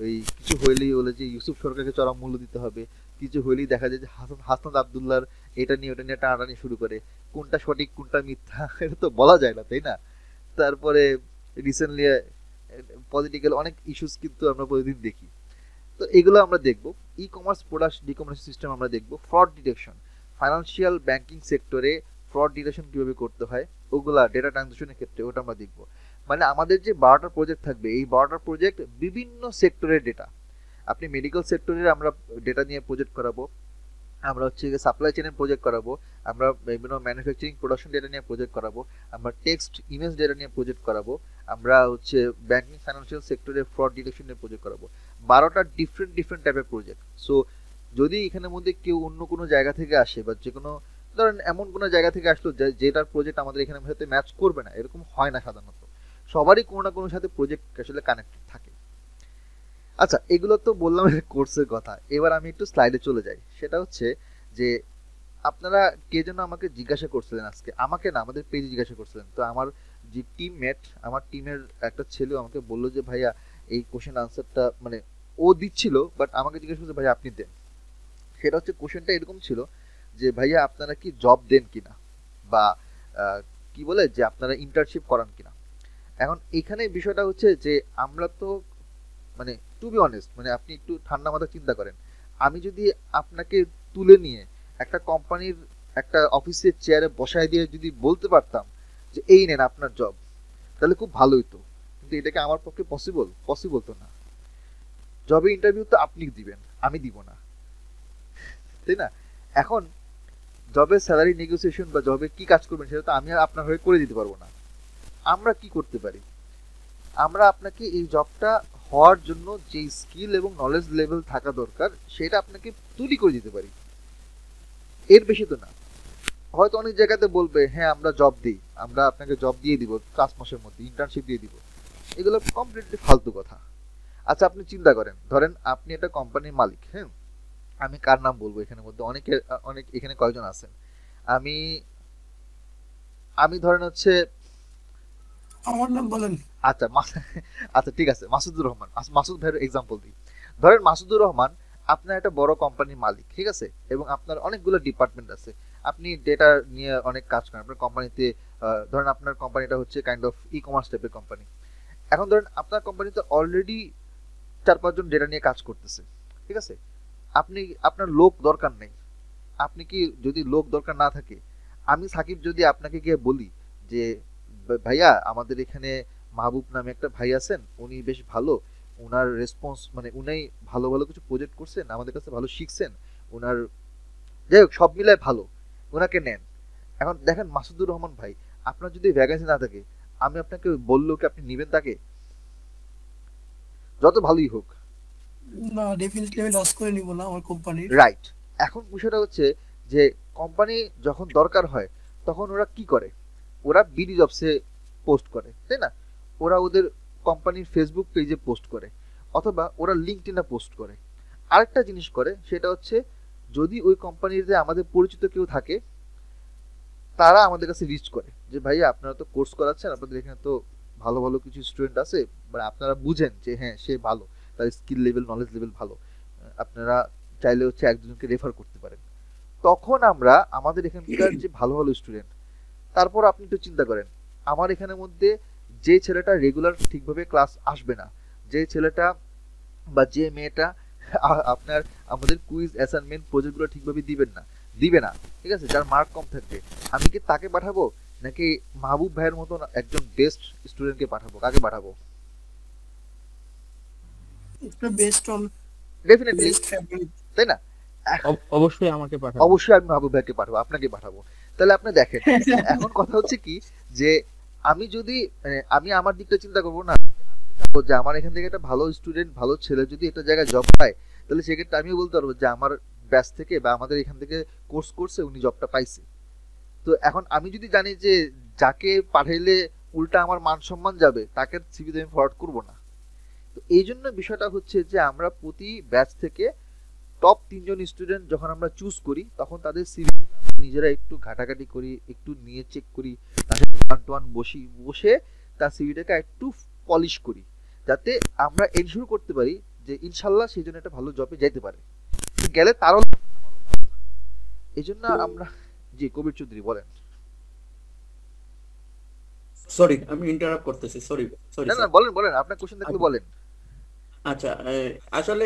ওই কিছু হইলেই বলে যে ইউসুফ সরকারকে চড়া মূল্য দিতে হবে, কিছু হইলেই দেখা যায় যে হাসনাত আবদুল্লাহর এটা নিয়ে ওটা নিয়ে টানাটানি শুরু করে, কোনটা সঠিক কোনটা মিথ্যা এটা তো বলা যায় না, তাই না? তারপরে রিসেন্টলি পলিটিক্যাল অনেক ইস্যুস কিন্তু আমরা প্রতিদিন দেখি। তো এগুলো আমরা দেখব। ই কমার্স প্রোডাক্ট ডিকমার্স সিস্টেম আমরা দেখব। ফ্রড ডিটেকশন, ফাইন্যান্সিয়াল ব্যাংকিং সেক্টরে ফ্রড ডিটেকশন কিভাবে করতে হয় ওগুলা ডেটা ট্রানজাকশনের ক্ষেত্রে ওটা আমরা দেখব। মানে আমাদের যে 12টা প্রজেক্ট থাকবে, এই 12টা প্রজেক্ট বিভিন্ন সেক্টরের ডেটা। আপনি মেডিকেল সেক্টরের আমরা ডেটা নিয়ে প্রজেক্ট করাবো, আমরা হচ্ছে সাপ্লাই চেনের প্রজেক্ট করাবো, আমরা বিভিন্ন ম্যানুফ্যাকচারিং প্রোডাকশন ডেটা নিয়ে প্রজেক্ট করাবো, আমরা টেক্সট ইমেজ ডেটা নিয়ে প্রজেক্ট করাবো, আমরা হচ্ছে ব্যাংকিং ফাইন্যান্সিয়াল সেক্টরে ফ্রড ডিটেকশন নিয়ে প্রজেক্ট করাবো। 12টা ডিফারেন্ট ডিফারেন্ট টাইপের প্রজেক্ট। সো যদি এখানের মধ্যে কেউ অন্য কোনো জায়গা থেকে আসে বা যে কোনো ধরেন এমন কোনো জায়গা থেকে আসলো যেটার প্রজেক্ট আমাদের এখানে সাথে ম্যাচ করবে না, এরকম হয় না সাধারণত। সবারই কোনো না কোনো সাথে প্রজেক্ট আসলে কানেক্টেড থাকে। আচ্ছা, এগুলো তো বললাম কোর্সের কথা। এবার আমি একটু স্লাইডে চলে যাই। সেটা হচ্ছে যে আপনারা কে যেন আমাকে জিজ্ঞাসা করছিলেন আজকে, আমাকে না আমাদের পেজে জিজ্ঞাসা করছিলেন। তো আমার যে টিমমেট, আমার টিমের একটা ছেলে আমাকে বললো যে ভাইয়া এই কোশ্চেন আনসারটা মানে ও দিচ্ছিল, বাট আমাকে জিজ্ঞাসা করছে ভাইয়া আপনি দেন। সেটা হচ্ছে কোশ্চেনটা এরকম ছিল যে ভাইয়া আপনারা কি জব দেন কিনা, বা কি বলে যে আপনারা ইন্টার্নশিপ করান কিনা। এখন এখানে বিষয়টা হচ্ছে যে আমরা তো মানে টু বি অনেস্ট, মানে আপনি একটু ঠান্ডা মাথায় চিন্তা করেন, আমি যদি আপনাকে তুলে নিয়ে একটা কোম্পানির একটা অফিসের চেয়ারে বসায় দিয়ে যদি বলতে পারতাম যে এই নেন আপনার জব, তাহলে খুব ভালো হতো। কিন্তু এটাকে আমার পক্ষে পসিবল তো না। জবে ইন্টারভিউ তো আপনি দিবেন, আমি দিব না, তাই না? এখন জবের স্যালারি নেগোসিয়েশন বা জবে কি কাজ করবেন সেটা তো আমি আর আপনার হয়ে করে দিতে পারবো না। আমরা কি করতে পারি, আমরা আপনাকে এই জবটা হওয়ার জন্য যে স্কিল এবং নলেজ লেভেল থাকা দরকার সেটা আপনাকে তৈরি করে দিতে পারি, এর বেশি তো না। হয়তো অনেক জায়গাতে বলবে হ্যাঁ আমরা জব দিই, আমরা আপনাকে জব দিয়ে দিব 5 মাসের মধ্যে, ইন্টার্নশিপ দিয়ে দিব। এগুলো কমপ্লিটলি ফালতু কথা। আচ্ছা আপনি চিন্তা করেন, ধরেন আপনি একটা কোম্পানির মালিক, হ্যাঁ, আমি কার নাম বলবো এখানের মধ্যে অনেক এখানে কয়েকজন আছেন। আমি আমি ধরেন হচ্ছে আমার নাম বলেন। আচ্ছা আচ্ছা ঠিক আছে, মাসুদুর রহমান, মাসুদ ভাইয়ের এক্সাম্পল দিই। ধরেন মাসুদুর রহমান আপনার একটা বড় কোম্পানির মালিক, ঠিক আছে, এবং আপনার অনেকগুলো ডিপার্টমেন্ট আছে, আপনি ডেটা নিয়ে অনেক কাজ করেন আপনার কোম্পানিতে। ধরেন আপনার কোম্পানিটা হচ্ছে কাইন্ড অফ ই কমার্স টাইপের কোম্পানি। এখন ধরেন আপনার কোম্পানিতে অলরেডি 4-5 জন ডেটা নিয়ে কাজ করতেছে, ঠিক আছে, আপনি আপনার লোক দরকার নেই। আপনি কি যদি লোক দরকার না থাকে, আমি সাকিব যদি আপনাকে গিয়ে বলি যে ভাইয়া আমাদের এখানে মাহবুব নামে একটা ভাই আছেন, উনি বেশ ভালো, উনার রেসপন্স মানে উনি ভালো ভালো কিছু প্রজেক্ট করছেন, আমাদের কাছে ভালো শিখছেন, উনার যাই হোক সব মিলায় ভালো, ওনাকে নেন। এখন দেখেন মাসুদুর রহমান ভাই, আপনার যদি ভ্যাকেন্সি না থাকে, আমি আপনাকে বললেও কি আপনি নিবেন তাকে, যত ভালোই হোক? না, ডেফিনেটলি আমি লস করে নিব না আমার কোম্পানির। রাইট। এখন বিষয়টা হচ্ছে যে কোম্পানি যখন দরকার হয় তখন ওরা কি করে, ওরা বিডি জবসে পোস্ট করে, তাই না? ওরা ওদের কোম্পানির ফেসবুক পেজে পোস্ট করে, অথবা ওরা লিঙ্কডইনে পোস্ট করে। আরেকটা জিনিস করে সেটা হচ্ছে যদি ওই কোম্পানিতে আমাদের পরিচিত কেউ থাকে, তারা আমাদের কাছে রিচ করে যে ভাইয়া আপনারা তো কোর্স করাচ্ছেন, আপনাদের এখানে তো ভালো ভালো কিছু স্টুডেন্ট আছে, মানে আপনারা বুঝেন যে হ্যাঁ সে ভালো, তার স্কিল লেভেল নলেজ লেভেল ভালো, আপনারা চাইলে হচ্ছে একজনকে রেফার করতে পারেন। তখন আমরা আমাদের এখানকার যে ভালো ভালো স্টুডেন্ট, তারপর আপনি একটু চিন্তা করেন, আমার এখানের মধ্যে যে ছেলেটা রেগুলার ঠিকভাবে ক্লাস আসবে না, যে ছেলেটা বা যে মেয়েটা আপনার আমাদের কুইজ অ্যাসাইনমেন্ট প্রজেক্টগুলো ঠিকভাবে দিবে না, ঠিক আছে, যার মার্ক কম থাকবে, আমি কি তাকে পাঠাবো নাকি মাহবুব ভাইয়ের মতন একজন বেস্ট স্টুডেন্টকে পাঠাবো? কাকে পাঠাবো? এটা best on definitely, best favourite. তাই না? অবশ্যই আমাকে পাঠাবেন। অবশ্যই আমি মাহবুব ভাইকে পাঠাবো, আপনাকে পাঠাবো। তাহলে আপনি দেখেন, এখন কথা হচ্ছে কি যে আমি যদি আমি আমার দিকটা চিন্তা করবো না, যে আমার এখান থেকে একটা ভালো স্টুডেন্ট ভালো ছেলে যদি একটা জায়গায় জব পায়, তাহলে সেক্ষেত্রে আমিও বলতে পারবো যে আমার ব্যাচ থেকে বা আমাদের এখান থেকে কোর্স করছে উনি জবটা পাইছে। তো এখন আমি যদি জানি যে যাকে পাঠাইলে উল্টা আমার মান সম্মান যাবে, তাকে সিভিতে আমি ফরওয়ার্ড করবো না। তো এই জন্য বিষয়টা হচ্ছে যে আমরা প্রতি ব্যাচ থেকে টপ 3 জন স্টুডেন্ট যখন আমরা চুজ করি তখন তাদের সিভি নিজেরা একটু ঘাটাঘাটি করি, একটু নিয়ে চেক করি, তাদের ওয়ান টু ওয়ান বসে তার সিভিটাকে একটু পলিশ করি, যাতে আমরা এনশিওর করতে পারি যে ইনশাল্লাহ সেই জন্য একটা ভালো জবে যেতে পারে, গেলে তারও। এই জন্য আমরা, জি কবির চৌধুরী বলেন। সরি আমি ইন্টারাপ্ট করতেছি, সরি সরি না না, বলেন বলেন, আপনার কোশ্চেন থাকলে বলেন। আচ্ছা, আসলে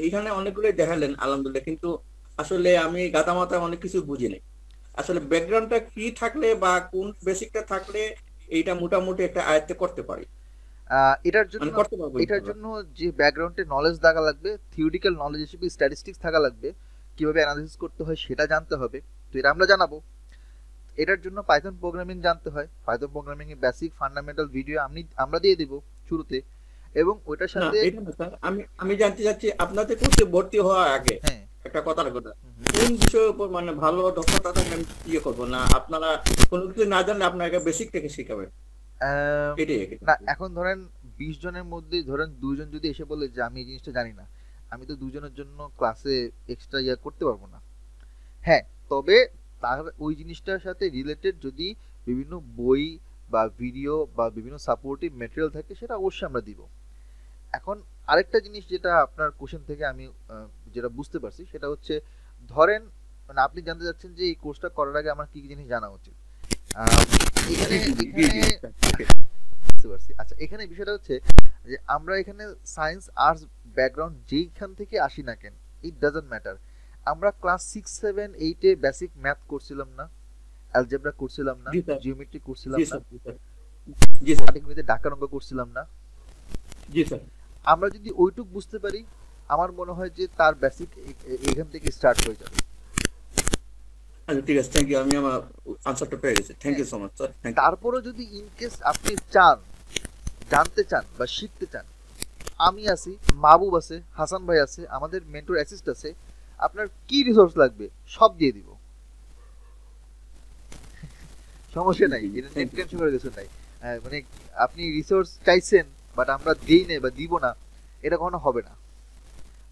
এখানে অনেকগুলোই দেখালেন আলহামদুলিল্লাহ, কিন্তু আসলে আমি গাতামাতা অনেক কিছু বুঝি নাই। আসলে ব্যাকগ্রাউন্ডটা কি থাকলে বা কোন বেসিকটা থাকলে এইটা মোটামুটি একটা আয়ত্তে করতে পারি, এটার মানে জন্য করতে পারবো এটার ইনশাআল্লাহ। জন্য যে ব্যাকগ্রাউন্ডে নলেজ থাকা লাগবে, থিওরিটিক্যাল নলেজ হিসেবে স্ট্যাটিস্টিক্স থাকা লাগবে, কিভাবে অ্যানালিসিস করতে হয় সেটা জানতে হবে, তো এটা আমরা জানাবো। এটার জন্য পাইথন প্রোগ্রামিং জানতে হয়, পাইথন প্রোগ্রামিং এর বেসিক ফান্ডামেন্টাল ভিডিও আমরা দিয়ে দিব শুরুতে, এবং ওইটার না সাথে এটা না স্যার, আমি জানতে চাচ্ছি আপনাদের কোর্সে ভর্তি হওয়ার আগে হ্যাঁ একটা কথার কথা, কোন বিষয়ের উপর মানে ভালো দক্ষতা থাকলে আমি ইয়ে করবো না, আপনারা কোনো কিছু না জানলে আপনাকে বেসিক থেকে শেখাবেন, এটাই আর কি। না এখন ধরেন 20 জনের মধ্যে ধরেন 2 জন যদি এসে বলে যে আমি এই জিনিসটা জানি না, আমি তো 2 জনের জন্য ক্লাসে এক্সট্রা ইয়া করতে পারবো না। হ্যাঁ, তবে তার ওই জিনিসটার সাথে রিলেটেড যদি বিভিন্ন বই বা ভিডিও বা বিভিন্ন সাপোর্টিভ ম্যাটেরিয়াল থাকে সেটা অবশ্যই আমরা দিব। এখন আরেকটা জিনিস যেটা আপনার কোশ্চেন থেকে আমি যেটা বুঝতে পারছি সেটা হচ্ছে, ধরেন মানে আপনি জানতে চাচ্ছেন যে এই কোর্সটা করার আগে আমার কি কি জিনিস জানা উচিত। আহ, এখানে বুঝতে পারছি। আচ্ছা, এখানে বিষয়টা হচ্ছে যে আমরা এখানে সায়েন্স আর্টস ব্যাকগ্রাউন্ড যেইখান থেকে আসি না কেন, ইট ডাজন্ট ম্যাটার। আমরা ক্লাস 6, 7, 8-এ বেসিক ম্যাথ করছিলাম না, অ্যালজেব্রা করছিলাম না, জি স্যার, জিওমেট্রি করছিলাম জি না, স্যার, জি স্যার, জি স্যার, পাটিগণিতে ডাকার অঙ্ক করছিলাম না। জি স্যার। আমরা যদি ওইটুক বুঝতে পারি, আমার মনে হয় যে তার বেসিক এখান থেকে স্টার্ট হয়ে যাবে। আচ্ছা ঠিক আছে, থ্যাংক ইউ, আমি আমার আনসারটা পেয়ে গেছি, thank you so much sir, thank you. তারপরে যদি ইনকেস আপনি চান, জানতে চান বা শিখতে চান, আমি আছি, মাহবুব আছে, হাসান ভাই আছে, আমাদের মেন্টর অ্যাসিস্ট আছে, আপনার কি রিসোর্স লাগবে সব দিয়ে দিব, সমস্যা নাই, এটা Thank you. টেনশন করে কিছু নাই। মানে আপনি রিসোর্স চাইছেন বাট আমরা দেই না বা দিব না, এটা কখনো হবে না।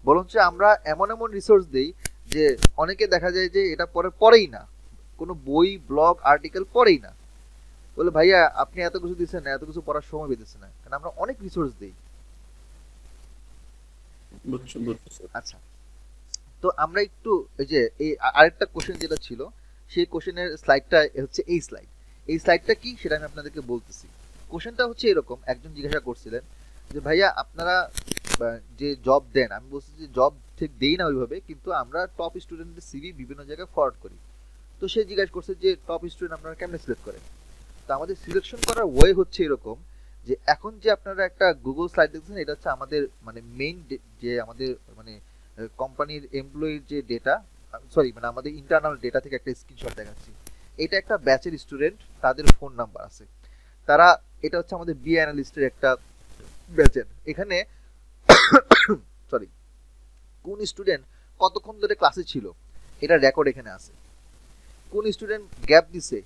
বরঞ্চ আমরা এমন এমন রিসোর্স দেই যে অনেকে দেখা যায় যে এটা পড়েই না, কোনো বই ব্লগ আর্টিকেল পড়েই না, বলে ভাইয়া আপনি এত কিছু দিচ্ছেন না, এত কিছু পড়ার সময় পেতেছে না, কারণ আমরা অনেক রিসোর্স দিই। বুঝছি বুঝছি স্যার। আচ্ছা, তো আমরা একটু এই যে এই আরেকটা কোশ্চেন যেটা ছিল, সেই কোশ্চেনের স্লাইডটা হচ্ছে এই স্লাইডটা কি সেটা আমি আপনাদেরকে বলতেছি। কোশ্চেনটা হচ্ছে এরকম, একজন জিজ্ঞাসা করছিলেন যে ভাইয়া আপনারা যে জব দেন, আমি বলছি যে জব ঠিক দেই না ওইভাবে, কিন্তু আমরা টপ স্টুডেন্টের সিভি বিভিন্ন জায়গায় ফরওয়ার্ড করি। তো সে জিজ্ঞাসা করছে যে টপ স্টুডেন্ট আপনারা কেমনে সিলেক্ট করেন। তো আমাদের সিলেকশন করার ওয়ে হচ্ছে এরকম যে এখন যে আপনারা একটা গুগল স্লাইড দেখছেন, এটা হচ্ছে আমাদের মানে মেইন যে আমাদের মানে কোম্পানির এমপ্লয়ির যে ডেটা, সরি মানে আমাদের ইন্টারনাল ডেটা থেকে একটা স্ক্রিনশট দেখাচ্ছি। এটা একটা ব্যাচের স্টুডেন্ট, তাদের ফোন নাম্বার আছে, তারা, এটা হচ্ছে আমাদের বি অ্যানালিস্টের একটা ব্যাচের, এখানে সরি কোন স্টুডেন্ট কতক্ষণ ধরে ক্লাসে ছিল এটা রেকর্ড এখানে আছে, কোন স্টুডেন্ট গ্যাপ দিছে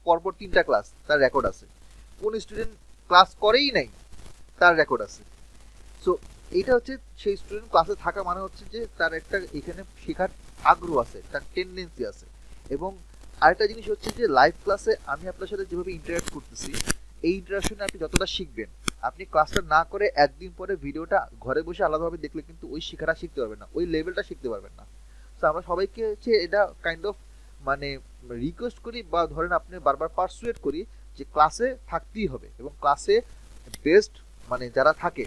পরপর 3টা ক্লাস তার রেকর্ড আছে, কোন স্টুডেন্ট ক্লাস করেই নাই তার রেকর্ড আছে। সো এইটা হচ্ছে সেই স্টুডেন্ট ক্লাসে থাকা মানে হচ্ছে যে তার একটা এখানে শেখার আগ্রহ আছে, তার টেন্ডেন্সি আছে। এবং আরেকটা জিনিস হচ্ছে যে লাইভ ক্লাসে আমি আপনার সাথে যেভাবে ইন্টারাক্ট করতেছি, এই ইন্টারাকশনে আপনি যতটা শিখবেন, আপনি ক্লাসটা না করে একদিন পরে ভিডিওটা ঘরে বসে আলাদাভাবে দেখলে কিন্তু ওই শেখাটা শিখতে পারবেন না, ওই লেভেলটা শিখতে পারবেন না। তো আমরা সবাইকে হচ্ছে এটা কাইন্ড অফ মানে রিকোয়েস্ট করি বা ধরেন আপনি বারবার পারসুয়েট করি যে ক্লাসে থাকতেই হবে, এবং ক্লাসে বেস্ট মানে যারা থাকে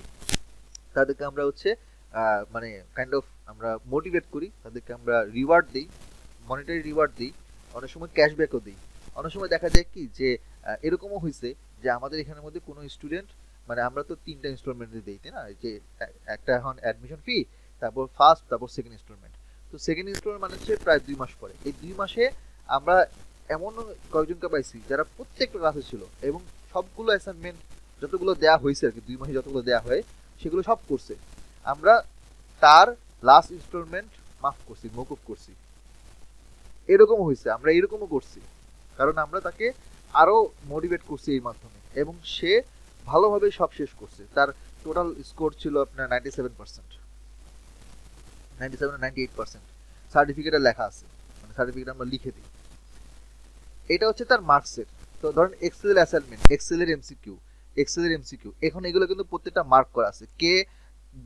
তাদেরকে আমরা হচ্ছে মানে কাইন্ড অফ আমরা মোটিভেট করি, তাদেরকে আমরা রিওয়ার্ড দিই, মনিটারি রিওয়ার্ড দিই, অনেক সময় ক্যাশব্যাকও দিই। অনেক সময় দেখা যায় কি যে এরকমও হয়েছে যে আমাদের এখানের মধ্যে কোনো স্টুডেন্ট, মানে আমরা তো 3টা ইনস্টলমেন্টে দিই, তাই না, যে একটা এখন অ্যাডমিশন ফি, তারপর ফার্স্ট, তারপর সেকেন্ড ইনস্টলমেন্ট। তো সেকেন্ড ইনস্টলমেন্ট মানে হচ্ছে প্রায় 2 মাস পরে। এই 2 মাসে আমরা এমন কয়েকজনকে পাইছি যারা প্রত্যেকটা ক্লাসে ছিল এবং সবগুলো অ্যাসাইনমেন্ট যতগুলো দেওয়া হয়েছে আর কি, 2 মাসে যতগুলো দেওয়া হয় সেগুলো সব করছে। আমরা তার লাস্ট ইনস্টলমেন্ট মাফ করছি, মকুফ করছি, এরকম হয়েছে, আমরা এরকমও করছি, কারণ আমরা তাকে আরো মোটিভেট করছি এই মাধ্যমে, এবং সে ভালোভাবে সব শেষ করছে। তার টোটাল স্কোর ছিল আপনার 97%, 97 98%। সার্টিফিকেটে লেখা আছে, মানে সার্টিফিকেট আমরা লিখে দিই। এটা হচ্ছে তার মার্কসের। তো ধরেন এক্সেল অ্যাসাইনমেন্ট, এক্সেলের এমসিকিউ, এখন এগুলো কিন্তু প্রত্যেকটা মার্ক করা আছে, কে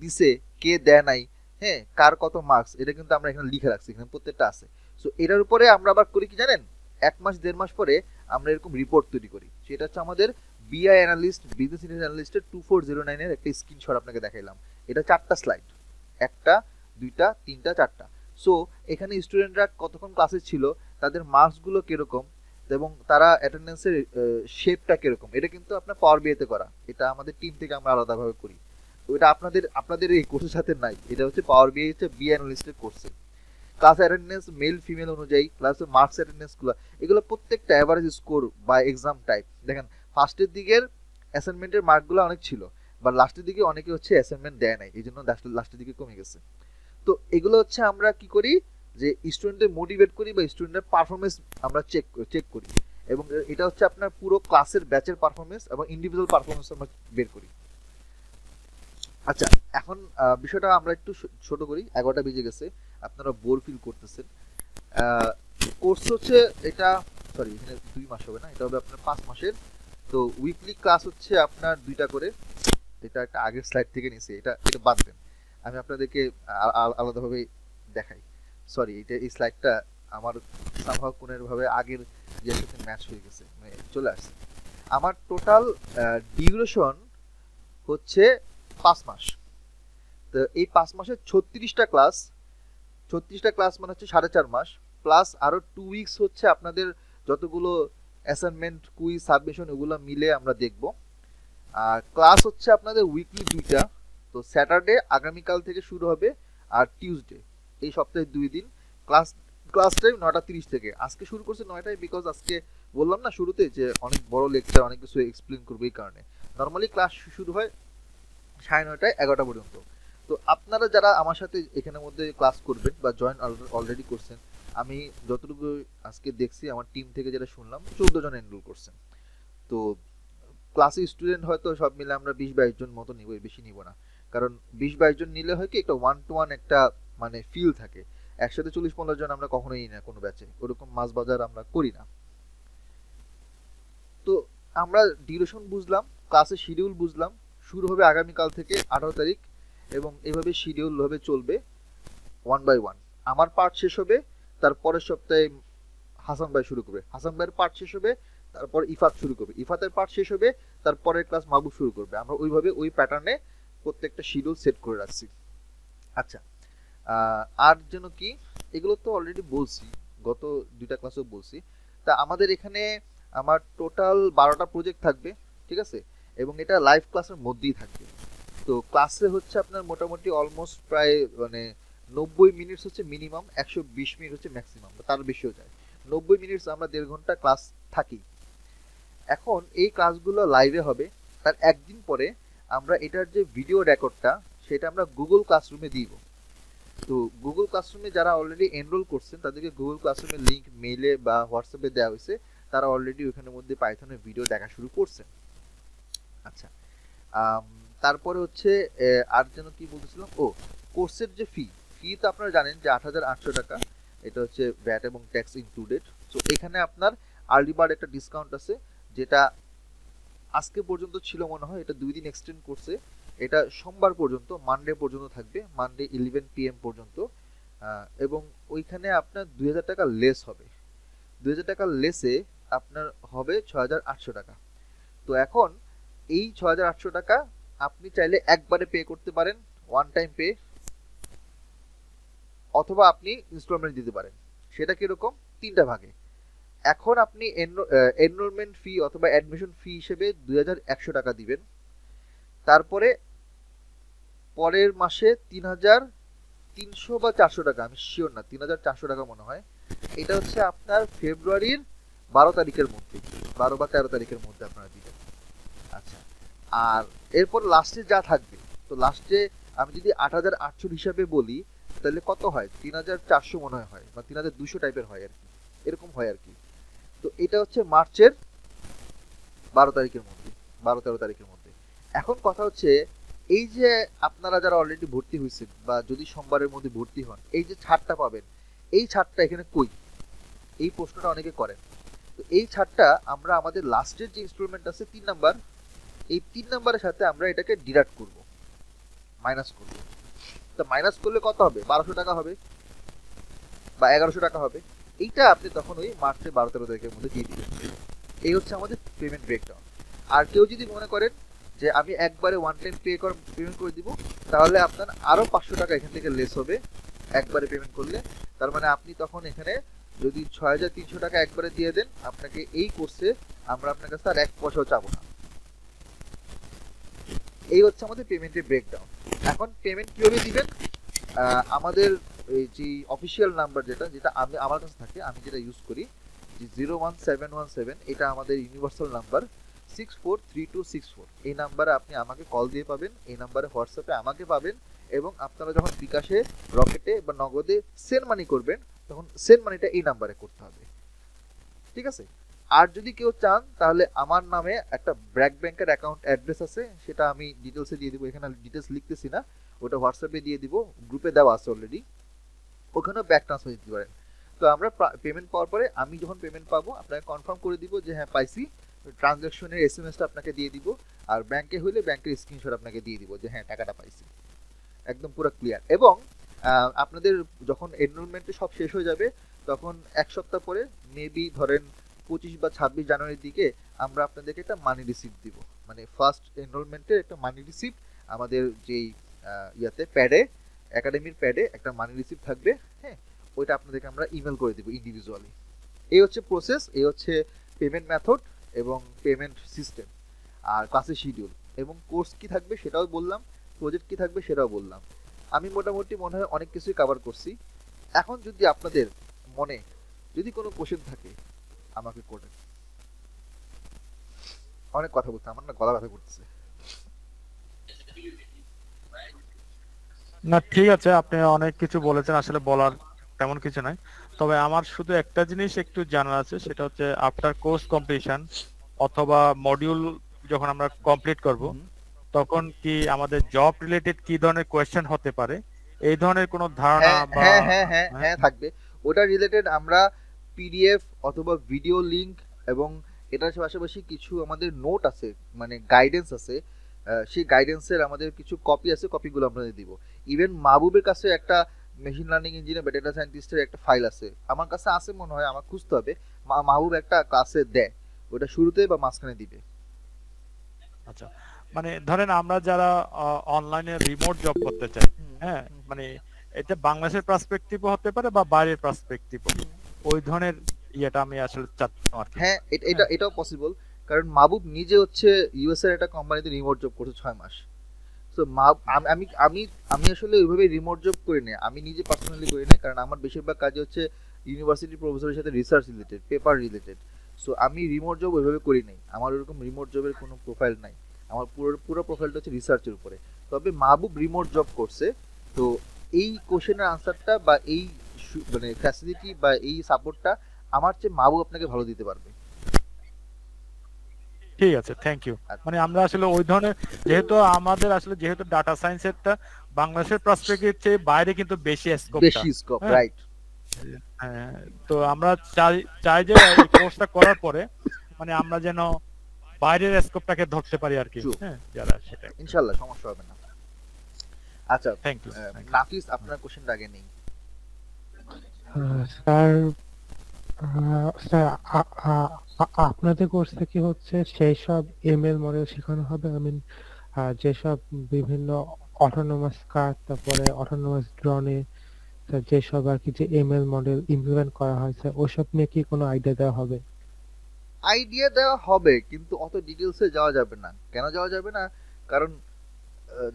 দিছে কে দেয় নাই, হ্যাঁ, কার কত মার্কস, এটা কিন্তু আমরা এখানে লিখে রাখছি, এখানে প্রত্যেকটা আছে। সো এটার উপরে আমরা আবার করি কি জানেন, 1 মাস 1.5 মাস পরে আমরা এরকম রিপোর্ট তৈরি করি। সেটা হচ্ছে আমাদের বিআই অ্যানালিস্ট, বিজনেস ইন্টেলিজেন্স অ্যানালিস্টের 2409 এর একটা স্ক্রিনশট আপনাকে দেখাইলাম। এটা 4টা স্লাইড, 1টা 2টা 3টা 4টা। সো এখানে স্টুডেন্টরা কতক্ষণ ক্লাসে ছিল, তাদের মার্কসগুলো কিরকম, এবং তারা অ্যাটেন্ডেন্সের শেপটা কিরকম, এটা কিন্তু আপনার পাওয়ার বিআইতে করা। এটা আমাদের টিম থেকে আমরা আলাদাভাবে করি। ওইটা আপনাদের এই কোর্সের সাথে নাই, এটা হচ্ছে পাওয়ার বিআই হচ্ছে বি অ্যানালিস্টের কোর্সে। ক্লাস অ্যাটেন্ডেন্স মেল ফিমেল অনুযায়ী, ক্লাস মার্কস অ্যাটেন্ডেন্সগুলো, এগুলো প্রত্যেকটা অ্যাভারেজ স্কোর বা এক্সাম টাইপ। দেখেন ফার্স্টের দিকের অ্যাসাইনমেন্টের মার্কগুলো অনেক ছিল, বা লাস্টের দিকে অনেকে হচ্ছে অ্যাসাইনমেন্ট দেয় নাই, এই জন্য লাস্টের দিকে কমে গেছে। তো এগুলো হচ্ছে আমরা কি করি, যে স্টুডেন্টদের মোটিভেট করি বা স্টুডেন্টের পারফরমেন্স আমরা চেক করি, এবং এটা হচ্ছে আপনার পুরো ক্লাসের ব্যাচের পারফরমেন্স এবং ইন্ডিভিজুয়াল পারফরমেন্স আমরা বের করি। আচ্ছা, এখন বিষয়টা আমরা একটু ছোট করি, 11টা বেজে গেছে, আপনারা বোর ফিল করতেছেন। কোর্স হচ্ছে এটা, সরি এখানে 2 মাস হবে না, এটা হবে আপনার 5 মাসের। তো উইকলি ক্লাস হচ্ছে আপনার 2টা করে। এটা একটা আগের স্লাইড থেকে নিয়েছি, এটা বাদ দেন, আমি আপনাদেরকে আলাদাভাবে দেখাই। সরি, এই স্লাইডটা আমার সামহাও কোনের ভাবে আগের ইয়ের সাথে ম্যাচ হয়ে গেছে, মানে চলে আসছে। আমার টোটাল ডিউরেশন হচ্ছে 5 মাস। তো এই 5 মাসে 36টা ক্লাস, 36টা ক্লাস মানে হচ্ছে 4.5 মাস, প্লাস আরো 2 উইকস হচ্ছে আপনাদের যতগুলো অ্যাসাইনমেন্ট, কুইজ, সাবমিশন, ওগুলো মিলে আমরা দেখব। আর ক্লাস হচ্ছে আপনাদের উইকলি 2টা। তো স্যাটারডে আগামীকাল থেকে শুরু হবে, আর টিউসডে, এই সপ্তাহে 2 দিন ক্লাস টাইম 9:30 থেকে। আজকে শুরু করছে 9টায়, বিকজ আজকে বললাম না শুরুতে যে অনেক বড় লেকচার, অনেক কিছু এক্সপ্লেন করবো, এই কারণে। নর্মালি ক্লাস শুরু হয় 9:30 11টা পর্যন্ত। তো আপনারা যারা আমার সাথে এখানের মধ্যে ক্লাস করবেন বা জয়েন অলরেডি করছেন, আমি যতটুকু আজকে দেখছি আমার টিম থেকে যেটা শুনলাম 14 জন এনরোল করছেন। তো ক্লাসে স্টুডেন্ট হয়তো সব মিলে আমরা 20-22 জন মতো নিব, বেশি নিব না, কারণ 20-22 জন নিলে হয় কি একটা 1-to-1 একটা মানে ফিল থাকে। একসাথে 40-50 জন আমরা কখনোই নিই না কোনো ব্যাচে, ওরকম মাছ বাজার আমরা করি না। তো আমরা ডিউরেশন বুঝলাম, ক্লাসের শিডিউল বুঝলাম, শুরু হবে আগামীকাল থেকে 18 তারিখ, এবং এইভাবে শিডিউল ভাবে চলবে 1 by 1। আমার পার্ট শেষ হবে, তার পরের সপ্তাহে হাসান ভাই শুরু করবে, হাসান ভাইয়ের পার্ট শেষ হবে, তারপর ইফাত শুরু করবে, ইফাতের পার্ট শেষ হবে, তারপরের ক্লাস মাহবুব শুরু করবে। আমরা ওইভাবে ওই প্যাটার্নে প্রত্যেকটা শিডিউল সেট করে রাখছি। আচ্ছা, আর যেন কি, এগুলো তো অলরেডি বলছি, গত 2টা ক্লাসেও বলছি। তা আমাদের এখানে আমার টোটাল 12টা প্রজেক্ট থাকবে, ঠিক আছে, এবং এটা লাইভ ক্লাসের মধ্যেই থাকবে। তো ক্লাসে হচ্ছে আপনার মোটামুটি অলমোস্ট প্রায় মানে 90 মিনিটস হচ্ছে মিনিমাম, 120 মিনিট হচ্ছে ম্যাক্সিমাম, তার বেশিও যায়। 90 মিনিটস আমরা 1.5 ঘন্টা ক্লাস থাকি। এখন এই ক্লাসগুলো লাইভে হবে, তার একদিন পরে আমরা এটার যে ভিডিও রেকর্ডটা সেটা আমরা গুগল ক্লাসরুমে দিব। তো গুগল ক্লাসরুমে যারা অলরেডি এনরোল করছেন তাদেরকে গুগল ক্লাসরুমের লিঙ্ক মেইলে বা হোয়াটসঅ্যাপে দেওয়া হয়েছে, তারা অলরেডি ওখানের মধ্যে পাইথনের ভিডিও দেখা শুরু করছেন। আচ্ছা, তারপরে হচ্ছে আর যেন কি বলতেছিলাম, কোর্সের যে ফি তো আপনারা জানেন যে 8,800 টাকা, এটা হচ্ছে ভ্যাট এবং ট্যাক্স ইনক্লুডেড। তো এখানে আপনার আর্লি বার্ড একটা ডিসকাউন্ট আছে, যেটা আজকে পর্যন্ত ছিল মনে হয়, এটা 2 দিন এক্সটেন্ড করছে, এটা সোমবার পর্যন্ত, মানডে পর্যন্ত থাকবে, মানডে 11 PM পর্যন্ত। এবং ওইখানে আপনার 2,000 টাকা লেস হবে, 2,000 টাকা লেসে আপনার হবে 6,800 টাকা। তো এখন এই 6,800 টাকা আপনি চাইলে একবারে পে করতে পারেন, ওয়ান টাইম পে, অথবা আপনি ইনস্টলমেন্ট দিতে পারেন। সেটা কিরকম, 3টা ভাগে। এখন আপনি এনরোলমেন্ট ফি অথবা অ্যাডমিশন ফি হিসেবে 2,100 টাকা দিবেন, তারপরে পরের মাসে 3,300 বা 400 টাকা, আমি শিওর না, 3,400 টাকা মনে হয়। এটা হচ্ছে আপনার ফেব্রুয়ারির 12 তারিখের মধ্যে, 12 বা 13 তারিখের মধ্যে আপনারা দিবেন। আচ্ছা, আর এরপর লাস্টে যা থাকবে, তো লাস্টে আমি যদি 8,800 হিসাবে বলি তাহলে কত হয়, 3,400 মনে হয়, বা 3,200 টাইপের হয় আর কি, এরকম হয় আর কি। তো এটা হচ্ছে মার্চের 12 তারিখের মধ্যে, 12-13 তারিখের মধ্যে। এখন কথা হচ্ছে এই যে আপনারা যারা অলরেডি ভর্তি হয়েছেন বা যদি সোমবারের মধ্যে ভর্তি হন, এই যে ছাড়টা পাবেন, এই ছাড়টা এখানে কই? এই প্রশ্নটা অনেকে করেন। তো এই ছাড়টা আমরা আমাদের লাস্টের যে ইনস্টলমেন্ট আছে 3 নাম্বার, এই 3 নাম্বারের সাথে আমরা এটাকে ডিডাক্ট করব, মাইনাস করব। তো মাইনাস করলে কত হবে? 1200 টাকা হবে বা 1100 টাকা হবে। এইটা আপনি তখন ওই মার্চের 12-13 তারিখের মধ্যে দিয়ে দিবেন। এই হচ্ছে আমাদের পেমেন্ট ব্রেকডাউন। আর কেউ যদি মনে করেন যে আমি একবারে ওয়ান টাইম পেমেন্ট করে দিব, তাহলে আপনার আরো 500 টাকা এখান থেকে লেস হবে একবারে পেমেন্ট করলে। তার মানে আপনি তখন এখানে যদি 6300 টাকা একবারে দিয়ে দেন, আপনাকে এই কোর্সে আমরা আপনার কাছে আর 1 পয়সাও চাবো না। এই হচ্ছে আমাদের পেমেন্টের ব্রেকডাউন। এখন পেমেন্ট কিভাবে দিবেন? আমাদের এই যে অফিসিয়াল নাম্বার যেটা আমি আমার কাছে থাকে, আমি যেটা ইউজ করি, যে 01717, এটা আমাদের ইউনিভার্সাল নাম্বার 643264। এই নাম্বারে আপনি আমাকে কল দিয়ে পাবেন, এই নাম্বারে হোয়াটসঅ্যাপে আমাকে পাবেন, এবং আপনারা যখন বিকাশে, রকেটে বা নগদে সেন্ড মানি করবেন, তখন সেন্ড মানিটা এই নাম্বারে করতে হবে, ঠিক আছে? আর যদি কেউ চান তাহলে আমার নামে একটা ব্র্যাক ব্যাংকের অ্যাকাউন্ট অ্যাড্রেস আছে, সেটা আমি ডিটেলসে দিয়ে দিব, এখানে ডিটেলস লিখতেছি না, ওটা হোয়াটসঅ্যাপে দিয়ে দিব, গ্রুপে দেওয়া আছে অলরেডি, ওখানেও ব্যাক ট্রান্সফার দিতে পারেন। তো আমরা পেমেন্ট পাওয়ার পরে, আমি যখন পেমেন্ট পাবো আপনাকে কনফার্ম করে দিব যে হ্যাঁ পাইছি, ট্রানজ্যাকশনের এসএমএসটা আপনাকে দিয়ে দিব, আর ব্যাংকে হইলে ব্যাংকের স্ক্রিনশট আপনাকে দিয়ে দিব যে হ্যাঁ টাকাটা পাইছি, একদম পুরো ক্লিয়ার। এবং আপনাদের যখন এনরোলমেন্টে সব শেষ হয়ে যাবে, তখন 1 সপ্তাহ পরে, মেবি ধরেন 25 বা 26 জানুয়ারির দিকে, আমরা আপনাদেরকে একটা মানি রিসিপ্ট দিব, মানে ফার্স্ট এনরোলমেন্টের একটা মানি রিসিপ্ট আমাদের যেই ইয়াতে প্যাডে, একাডেমির প্যাডে একটা মানি রিসিপ্ট থাকবে, হ্যাঁ, ওইটা আপনাদেরকে আমরা ইমেল করে দিব ইন্ডিভিজুয়ালি। এই হচ্ছে প্রসেস, এই হচ্ছে পেমেন্ট মেথড এবং পেমেন্ট সিস্টেম, আর ক্লাসের শিডিউল, এবং কোর্স কি থাকবে সেটাও বললাম, প্রজেক্ট কি থাকবে সেটাও বললাম। আমি মোটামুটি মনে হয় অনেক কিছুই কভার করছি। এখন যদি আপনাদের মনে যদি কোনো কোশ্চেন থাকে আমাকে করেন। অনেক কথা বলতে আমার না গলা ব্যথা করতেছে। না ঠিক আছে, আপনি অনেক কিছু বলেছেন, আসলে বলার তেমন কিছু নাই। তবে আমার শুধু একটা জিনিস একটু জানার আছে, সেটা হচ্ছে আফটার কোর্স কমপ্লিশন অথবা মডিউল যখন আমরা কমপ্লিট করব, তখন কি আমাদের জব রিলেটেড কি ধরনের কোয়েশ্চেন হতে পারে, এই ধরনের কোনো ধারণা বা হ্যাঁ হ্যাঁ হ্যাঁ হ্যাঁ থাকবে। ওটা রিলেটেড আমরা পিডিএফ অথবা ভিডিও লিংক, এবং এটার পাশাপাশি কিছু আমাদের নোট আছে, মানে গাইডেন্স আছে, সেই গাইডেন্সের আমাদের কিছু কপি আছে, কপিগুলো আপনাদের দিব। ইভেন মাহবুবের কাছে একটা মেশিন লার্নিং ইঞ্জিনিয়ার বা ডেটা সায়েন্টিস্টের একটা ফাইল আছে, আমার কাছে আছে মনে হয়, আমার খুঁজতে হবে। মাহবুব একটা ক্লাসে দেয়, ওটা শুরুতে বা মাঝখানে দিবে। আচ্ছা, মানে ধরেন আমরা যারা অনলাইনে রিমোট জব করতে চাই, হ্যাঁ, মানে এটা বাংলাদেশের পার্সপেক্টিভও হতে পারে বা বাইরের পার্সপেক্টিভও, ওই ধরনের ইয়েটা আমি আসলে চাচ্ছিলাম আর কি। হ্যাঁ, এটাও পসিবল, কারণ মাহবুব নিজে হচ্ছে ইউএস এর একটা কোম্পানিতে রিমোট জব করছে 6 মাস। সো আমি আমি আমি আসলে ওইভাবে রিমোট জব করি না, আমি নিজে পার্সোনালি করি না, কারণ আমার বেশিরভাগ কাজ হচ্ছে ইউনিভার্সিটি প্রফেসরের সাথে research related, paper related. So আমি রিমোট জব ওইভাবে করি নাই, আমার ওরকম রিমোট জবের কোনো প্রোফাইল নাই, আমার পুরো প্রোফাইলটা হচ্ছে রিসার্চের উপরে। তবে মাহবুব রিমোট জব করছে, তো এই কোশ্চেনের আনসারটা বা এই মানে ফ্যাসিলিটি বা এই সাপোর্টটা আমার চেয়ে মাহবুব আপনাকে ভালো দিতে পারবে। ঠিক আছে, থ্যাংক ইউ। মানে আমরা আসলে ওই ধরনের, যেহেতু আমাদের আসলে যেহেতু ডাটা সায়েন্সেরটা বাংলাদেশের পার্সপেক্টিভ চেয়ে বাইরে কিন্তু বেশি স্কোপ, রাইট। তো আমরা চাই যে এই কোর্সটা করার পরে মানে আমরা যেন বাইরের স্কোপটাকে ধরতে পারি আর কি, হ্যাঁ, যারা সেটা ইনশাআল্লাহ সমস্যা হবে না। আচ্ছা, থ্যাংক ইউ। নাফিস, আপনার কোশ্চেনটা আগে নেই। স্যার, স্যার আপনাদের কোর্সে কি হচ্ছে সেই সব এমএল মডেল শেখানো হবে? আই মিন যেসব বিভিন্ন অটোনোমাস কার্ড, তারপরে অটোনোমাস ড্রনে যেসব আর কি যে এমএল মডেল ইমপ্লিমেন্ট করা হয়েছে, ওসব নিয়ে কি কোনো আইডিয়া দেওয়া হবে? আইডিয়া দেওয়া হবে, কিন্তু অত ডিটেলসে যাওয়া যাবে না। কেন যাওয়া যাবে না? কারণ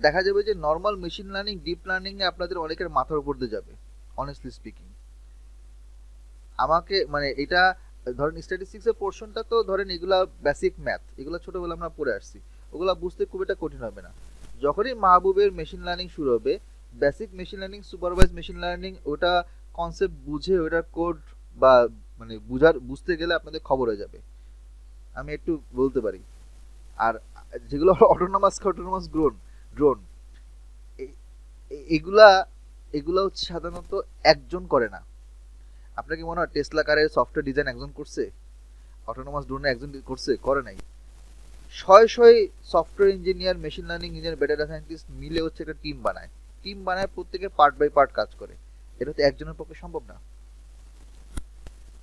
দেখা যাবে যে normal machine learning, deep learning এ আপনাদের অনেকের মাথার উপর দিয়ে যাবে, অনেস্টলি স্পিকিং। আমাকে মানে এটা ধরেন স্ট্যাটিস্টিক্স এর পোরশনটা তো ধরেন এগুলা বেসিক ম্যাথ, এগুলা ছোটবেলা আমরা পড়ে আসছি, ওগুলা বুঝতে খুব একটা কঠিন হবে না। যখনই মাহবুবের মেশিন লার্নিং শুরু হবে, basic machine learning, supervise machine learning, ওটা কনসেপ্ট বুঝে ওটা কোড বা মানে বুঝতে গেলে আপনাদের খবর হয়ে যাবে, আমি একটু বলতে পারি। আর যেগুলো অটোনোমাস ড্রোন, এগুলা এগুলা হচ্ছে সাধারণত একজন করে না। আপনার কি মনে হয় টেসলা কারের সফটওয়্যার ডিজাইন একজন করছে? অটোনোমাস ড্রোনে একজন করছে? করে নাই। শয় শয় software engineer, machine learning engineer, data scientist মিলে হচ্ছে একটা টিম বানায়। টিম বানায় প্রত্যেকে পার্ট বাই পার্ট কাজ করে। এটা তো একজনের পক্ষে সম্ভব না।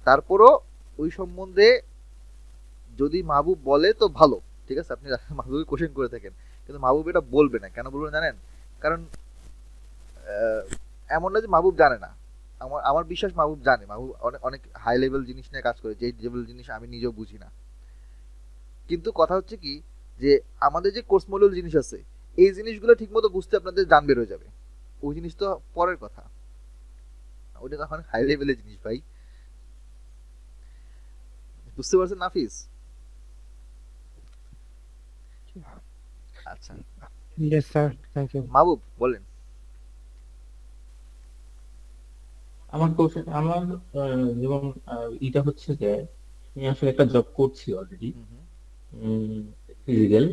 তারপরও ওই সম্বন্ধে যদি মাহবুব বলে তো ভালো, ঠিক আছে, আপনি মাহবুবকে কোশ্চেন করে থাকেন, কিন্তু মাহবুব এটা বলবে না। কেন বলবে না জানেন? কারণ এমন না যে মাহবুব জানে না। আমার বিশ্বাস মাহবুব জানে। মাহবুব অনেক অনেক হাই লেভেল জিনিস নিয়ে কাজ করে, যেই লেভেল জিনিস আমি নিজেও বুঝি না। কিন্তু কথা হচ্ছে কি, যে আমাদের যে কোর্স মডিউল জিনিস আছে, এই জিনিসগুলো ঠিকমতো বুঝতে আপনাদের জান বের হয়ে যাবে। ওই জিনিস তো পরের কথা, ওইটা তখন হাই লেভেলের জিনিস ভাই। বুঝতে পারছেন নাফিস? আচ্ছা, ইয়েস স্যার, থ্যাংক ইউ। মাহবুব বলেন। আমার কোশ্চেন, আমার যেমন এটা হচ্ছে যে আমি আসলে একটা জব করছি অলরেডি ফিজিক্যাল,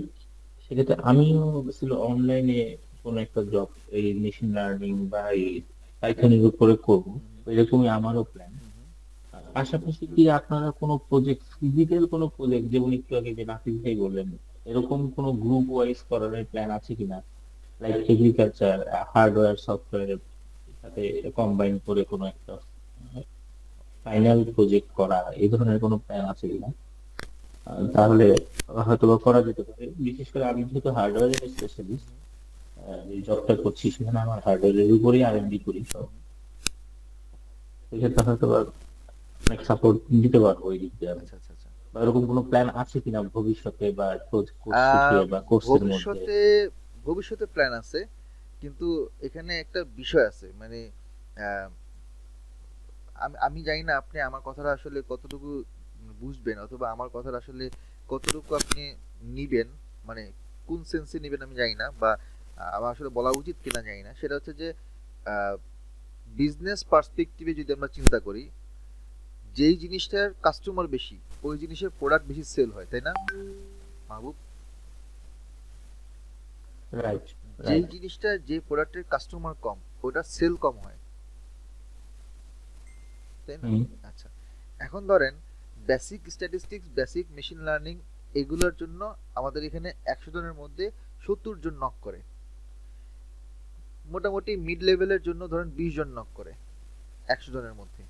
সেক্ষেত্রে আমিও ছিল অনলাইনে কোনো একটা জব এই মেশিন লার্নিং বা এই পাইথনের উপরে করবো, এরকমই আমারও প্ল্যান। পাশাপাশি কি আপনারা কোনো প্রজেক্ট, ফিজিক্যাল কোনো প্রজেক্ট, যেমন একটু আগে যে নাফিস ভাই বললেন, এরকম কোনো গ্রুপ ওয়াইজ করার প্ল্যান আছে কিনা, লাইক এগ্রিকালচার, হার্ডওয়্যার, সফটওয়্যার সাথে কম্বাইন করে কোনো একটা ফাইনাল প্রজেক্ট করা, এই ধরনের কোনো প্ল্যান আছে কিনা? তাহলে হয়তো বা করা যেতে পারে। বিশেষ করে আমি যেহেতু হার্ডওয়্যারের স্পেশালিস্ট, এই জবটা করছি, সেখানে আমার হার্ডওয়্যারের উপরই আর&ডি করি সব, সেক্ষেত্রে হয়তো বা অনেক সাপোর্ট দিতে পারবো ওই দিক দিয়ে। আচ্ছা আচ্ছা আচ্ছা। বা এরকম কোনো প্ল্যান আছে কিনা ভবিষ্যতে, বা কোর্স শিখে বা কোর্সের মধ্যে? ভবিষ্যতে প্ল্যান আছে, কিন্তু এখানে একটা বিষয় আছে, মানে আমি জানি না আপনি আমার কথাটা আসলে কতটুকু বুঝবেন, অথবা আমার কথাটা আসলে কতটুকু আপনি নিবেন, মানে কোন সেন্সে নিবেন আমি জানি না, বা আমার আসলে বলা উচিত কিনা জানি না। সেটা হচ্ছে যে বিজনেস পার্সপেক্টিভে যদি আমরা চিন্তা করি, যেই জিনিসটার কাস্টমার বেশি ওই জিনিসের প্রোডাক্ট বেশি সেল হয়, তাই না মাহবুব? রাইট, যেই জিনিসটা, যে প্রোডাক্টের কাস্টমার কম ওটা সেল কম হয়, তাই না? আচ্ছা, এখন ধরেন basic statistics, basic machine learning, এগুলোর জন্য আমাদের এখানে 100 জনের মধ্যে 70 জন নক করে। মোটামুটি মিড লেভেলের জন্য ধরেন 20 জন নক করে 100 জনের মধ্যে।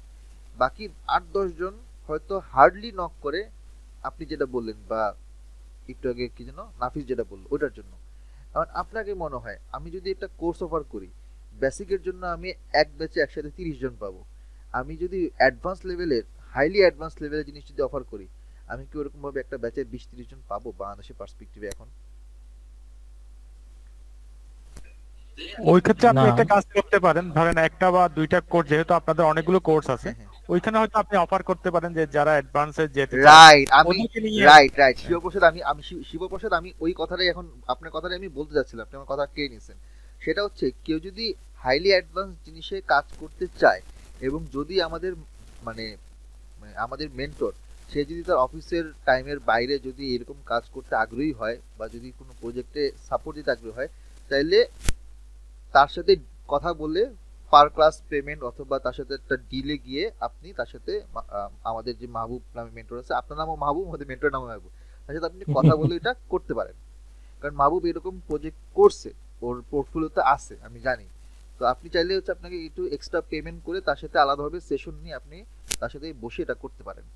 বাকি 8-10 জন হয়তো হার্ডলি নক করে, আপনি যেটা বললেন বা একটু আগে কি যেন নাফিস যেটা বললো ওটার জন্য। এখন আপনাকে মনে হয় আমি যদি একটা কোর্স অফার করি, বেসিকের জন্য আমি এক ব্যাচে একসাথে 30 জন পাবো। আমি যদি অ্যাডভান্স লেভেলের, হাইলি অ্যাডভান্স লেভেলের জিনিস যদি অফার করি, আমি কি ওরকম ভাবে একটা ব্যাচে 20-30 জন পাবো বাংলাদেশের পার্সপেক্টিভে এখন? ওই ক্ষেত্রে আপনি না। একটা কাজ করতে পারেন, ধরেন একটা বা দুইটা কোর্স, যেহেতু আপনাদের অনেকগুলো কোর্স আছে, হ্যাঁ, হ্যাঁ। ওইখানে হয়তো আপনি অফার করতে পারেন যে যারা অ্যাডভান্সে যেতে চায় রাইট, আমি ওদেরকে নিয়ে। রাইট শিবপ্রসাদ, আমি শিবপ্রসাদ, আমি ওই কথাটাই এখন আপনার কথাটাই আমি বলতে যাচ্ছিলাম, আপনি আমার কথা কে নিছেন। সেটা হচ্ছে কেউ যদি হাইলি অ্যাডভান্স জিনিসে কাজ করতে চায়, এবং যদি আমাদের মানে আমাদের মেন্টর, সে যদি তার অফিসের টাইমের বাইরে যদি এরকম কাজ করতে আগ্রহী হয়, বা যদি কোনো প্রজেক্টে সাপোর্ট দিতে আগ্রহী হয়, তাইলে তার সাথে কথা বলে পার ক্লাস পেমেন্ট, অথবা তার সাথে একটা ডিলে গিয়ে আপনি তার সাথে আমাদের যে মাহবুব নামে মেন্টর আছে, আপনার নামও মাহবুব, আমাদের মেন্টর নামও মাহবুব, তার সাথে আপনি কথা বলে এটা করতে পারেন। কারণ মাহবুব এরকম প্রজেক্ট করছে, ওর পোর্টফোলিওতে আছে আমি জানি। তো আপনি চাইলে হচ্ছে আপনাকে একটু এক্সট্রা পেমেন্ট করে তার সাথে আলাদাভাবে সেশন নিয়ে আপনি তার সাথে বসে এটা করতে পারেন।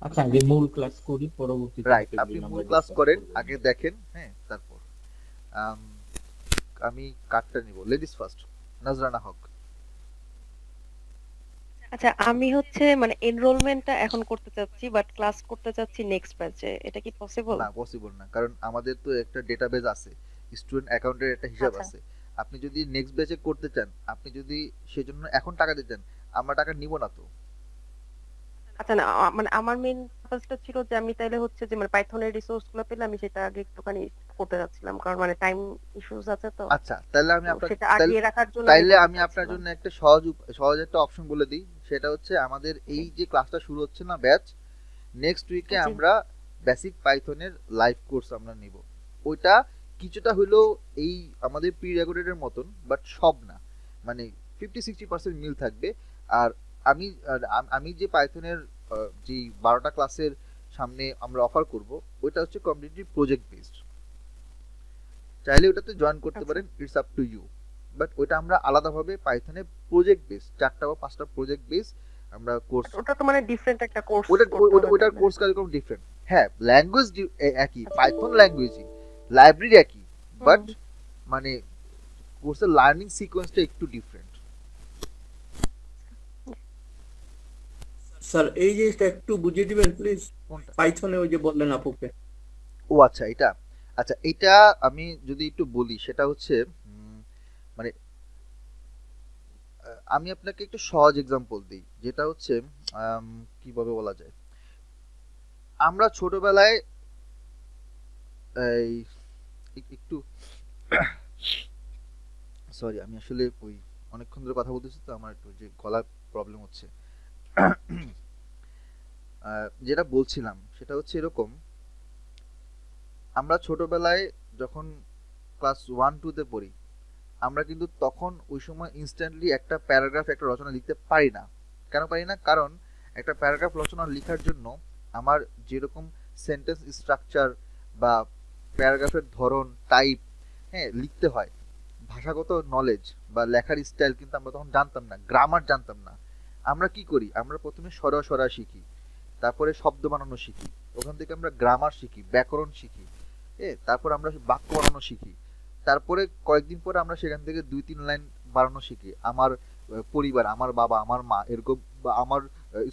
আচ্ছা, আগে মূল ক্লাস করি, পরবর্তীতে রাইট, আপনি মূল ক্লাস করেন, আগে দেখেন, হ্যাঁ, তারপর আমি কার্ডটা নিব। লেডিস ফার্স্ট, নাজরানা হক। আচ্ছা, আমি হচ্ছে মানে এনরোলমেন্টটা এখন করতে চাচ্ছি, বাট ক্লাস করতে চাচ্ছি নেক্সট ব্যাচে। এটা কি পসিবল? না, পসিবল না, কারণ আমাদের তো একটা ডেটাবেজ আছে, স্টুডেন্ট অ্যাকাউন্টের একটা হিসাব আচ্ছা। আছে। আপনি যদি নেক্সট ব্যাচে করতে চান, আপনি যদি সেজন্য এখন টাকা দিতে চান, আমরা টাকা নিব না তো। আচ্ছা, না মানে আমার মেইন পারপাসটা ছিল যে আমি তাইলে হচ্ছে যে মানে পাইথনের রিসোর্স গুলো পেলে আমি সেটা আগে একটুখানি করতে যাচ্ছিলাম, কারণ মানে টাইম ইস্যুস আছে তো। আচ্ছা, তাহলে আমি তো আপনার সেটা আগিয়ে রাখার জন্য তাইলে করতে আমি আপনার চাচ্ছিলাম। জন্য একটা সহজ একটা অপশন বলে দিই। সেটা হচ্ছে আমাদের এই যে ক্লাসটা শুরু হচ্ছে না ব্যাচ, নেক্সট উইকে জি। আমরা বেসিক পাইথনের লাইভ কোর্স আমরা নিব। ওইটা কিছুটা হলেও এই আমাদের প্রি রেকর্ডেডের মতন, বাট সব না, মানে 50-60% মিল থাকবে। আর আমি যে পাইথনের যে 12টা ক্লাসের সামনে আমরা অফার করব, ওইটা হচ্ছে কমপ্লিটলি প্রজেক্ট বেসড। চাইলে ওটাতে জয়েন করতে পারেন, it's up to you. But ওইটা আমরা আলাদাভাবে পাইথনে প্রজেক্ট বেস 4টা বা 5টা প্রজেক্ট বেস আমরা কোর্স, ওটা তো মানে ডিফারেন্ট একটা কোর্স ওটার কোর্স কারিকুলাম ডিফারেন্ট। হ্যাঁ, ল্যাঙ্গুয়েজ একই, পাইথন ল্যাঙ্গুয়েজই, লাইব্রেরি একই, বাট মানে কোর্সের লার্নিং সিকোয়েন্সটা একটু ডিফারেন্ট। স্যার এই জিনিসটা একটু বুঝিয়ে দিবেন প্লিজ, কোনটা? পাইথনে ওই যে বললেন আপুকে। ও আচ্ছা, এটা আমি যদি একটু বলি, সেটা হচ্ছে মানে আমি আপনাকে একটু সহজ এক্সাম্পল দিই, যেটা হচ্ছে কিভাবে বলা যায়। আমরা ছোটবেলায় এই একটু সরি, আমি আসলে ওই অনেকক্ষণ ধরে কথা বলতেছি তো, আমার একটু যে গলার প্রবলেম হচ্ছে। যেটা বলছিলাম সেটা হচ্ছে এরকম, আমরা ছোটবেলায় যখন ক্লাস 1-2-তে পড়ি, আমরা কিন্তু তখন ওই সময় ইনস্ট্যান্টলি একটা প্যারাগ্রাফ, একটা রচনা লিখতে পারি না। কেন পারি না? কারণ একটা প্যারাগ্রাফ রচনা লেখার জন্য আমার যেরকম সেন্টেন্স স্ট্রাকচার বা প্যারাগ্রাফের ধরন, টাইপ, হ্যাঁ, লিখতে হয়, ভাষাগত নলেজ বা লেখার স্টাইল কিন্তু আমরা তখন জানতাম না, গ্রামার জানতাম না। আমরা কি করি? আমরা প্রথমে সরা শিখি, তারপরে শব্দ বানানো শিখি, ওখান থেকে আমরা গ্রামার শিখি, ব্যাকরণ শিখি, তারপর আমরা বাক্য বানানো শিখি, তারপরে কয়েকদিন পরে আমরা সেখান থেকে 2-3 লাইন বানানো শিখি। আমার পরিবার, আমার বাবা, আমার মা, এরকম, বা আমার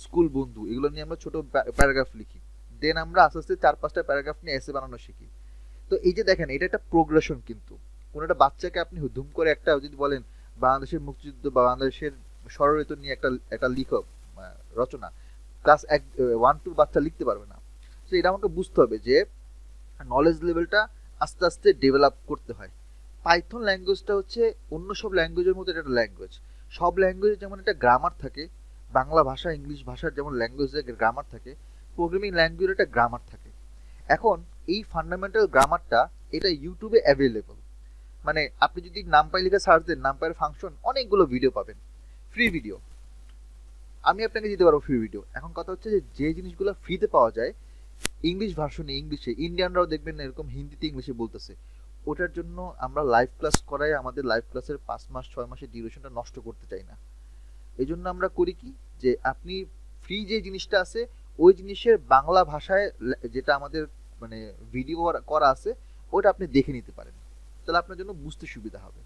স্কুল বন্ধু, এগুলো নিয়ে আমরা ছোট প্যারাগ্রাফ লিখি। দেন আমরা আস্তে আস্তে 4-5টা প্যারাগ্রাফ নিয়ে এসে বানানো শিখি। তো এই যে দেখেন, এটা একটা প্রোগ্রেশন। কিন্তু কোন একটা বাচ্চাকে আপনি ধুম করে একটা যদি বলেন বাংলাদেশের মুক্তিযুদ্ধ বা বাংলাদেশের ষড়ঋতু নিয়ে একটা লিখক রচনা, ক্লাস 1-2 বাচ্চা লিখতে পারবে না। তো এটা আমাকে বুঝতে হবে যে নলেজ লেভেলটা আস্তে আস্তে ডেভেলপ করতে হয়। পাইথন ল্যাঙ্গুয়েজটা হচ্ছে অন্য সব ল্যাঙ্গুয়েজের মধ্যে একটা ল্যাঙ্গুয়েজ। সব ল্যাঙ্গুয়েজে যেমন একটা গ্রামার থাকে, বাংলা ভাষা, ইংলিশ ভাষার যেমন ল্যাঙ্গুয়েজে গ্রামার থাকে, প্রোগ্রামিং ল্যাঙ্গুয়েজের একটা গ্রামার থাকে। এখন এই ফান্ডামেন্টাল গ্রামারটা এটা ইউটিউবে অ্যাভেলেবল। মানে আপনি যদি নামপাই লিখে সার্চ দেন, নামপাইয়ের ফাংশন অনেকগুলো ভিডিও পাবেন, ফ্রি ভিডিও। আমি আপনাকে দিতে পারবো ফ্রি ভিডিও। এখন কথা হচ্ছে যে জিনিসগুলো ফ্রিতে পাওয়া যায় ইংলিশ ভার্সনে, ইংলিশে, ইন্ডিয়ানরাও দেখবেন এরকম হিন্দিতে ইংলিশে বলতেছে, ওটার জন্য আমরা লাইভ ক্লাস করাই আমাদের লাইভ ক্লাসের 5 মাস 6 মাসের ডিউরেশনটা নষ্ট করতে চাই না। এই জন্য আমরা করি কি, যে আপনি ফ্রি যে জিনিসটা আছে ওই জিনিসের বাংলা ভাষায় যেটা আমাদের মানে ভিডিও করা আছে, ওটা আপনি দেখে নিতে পারেন, তাহলে আপনার জন্য বুঝতে সুবিধা হবে।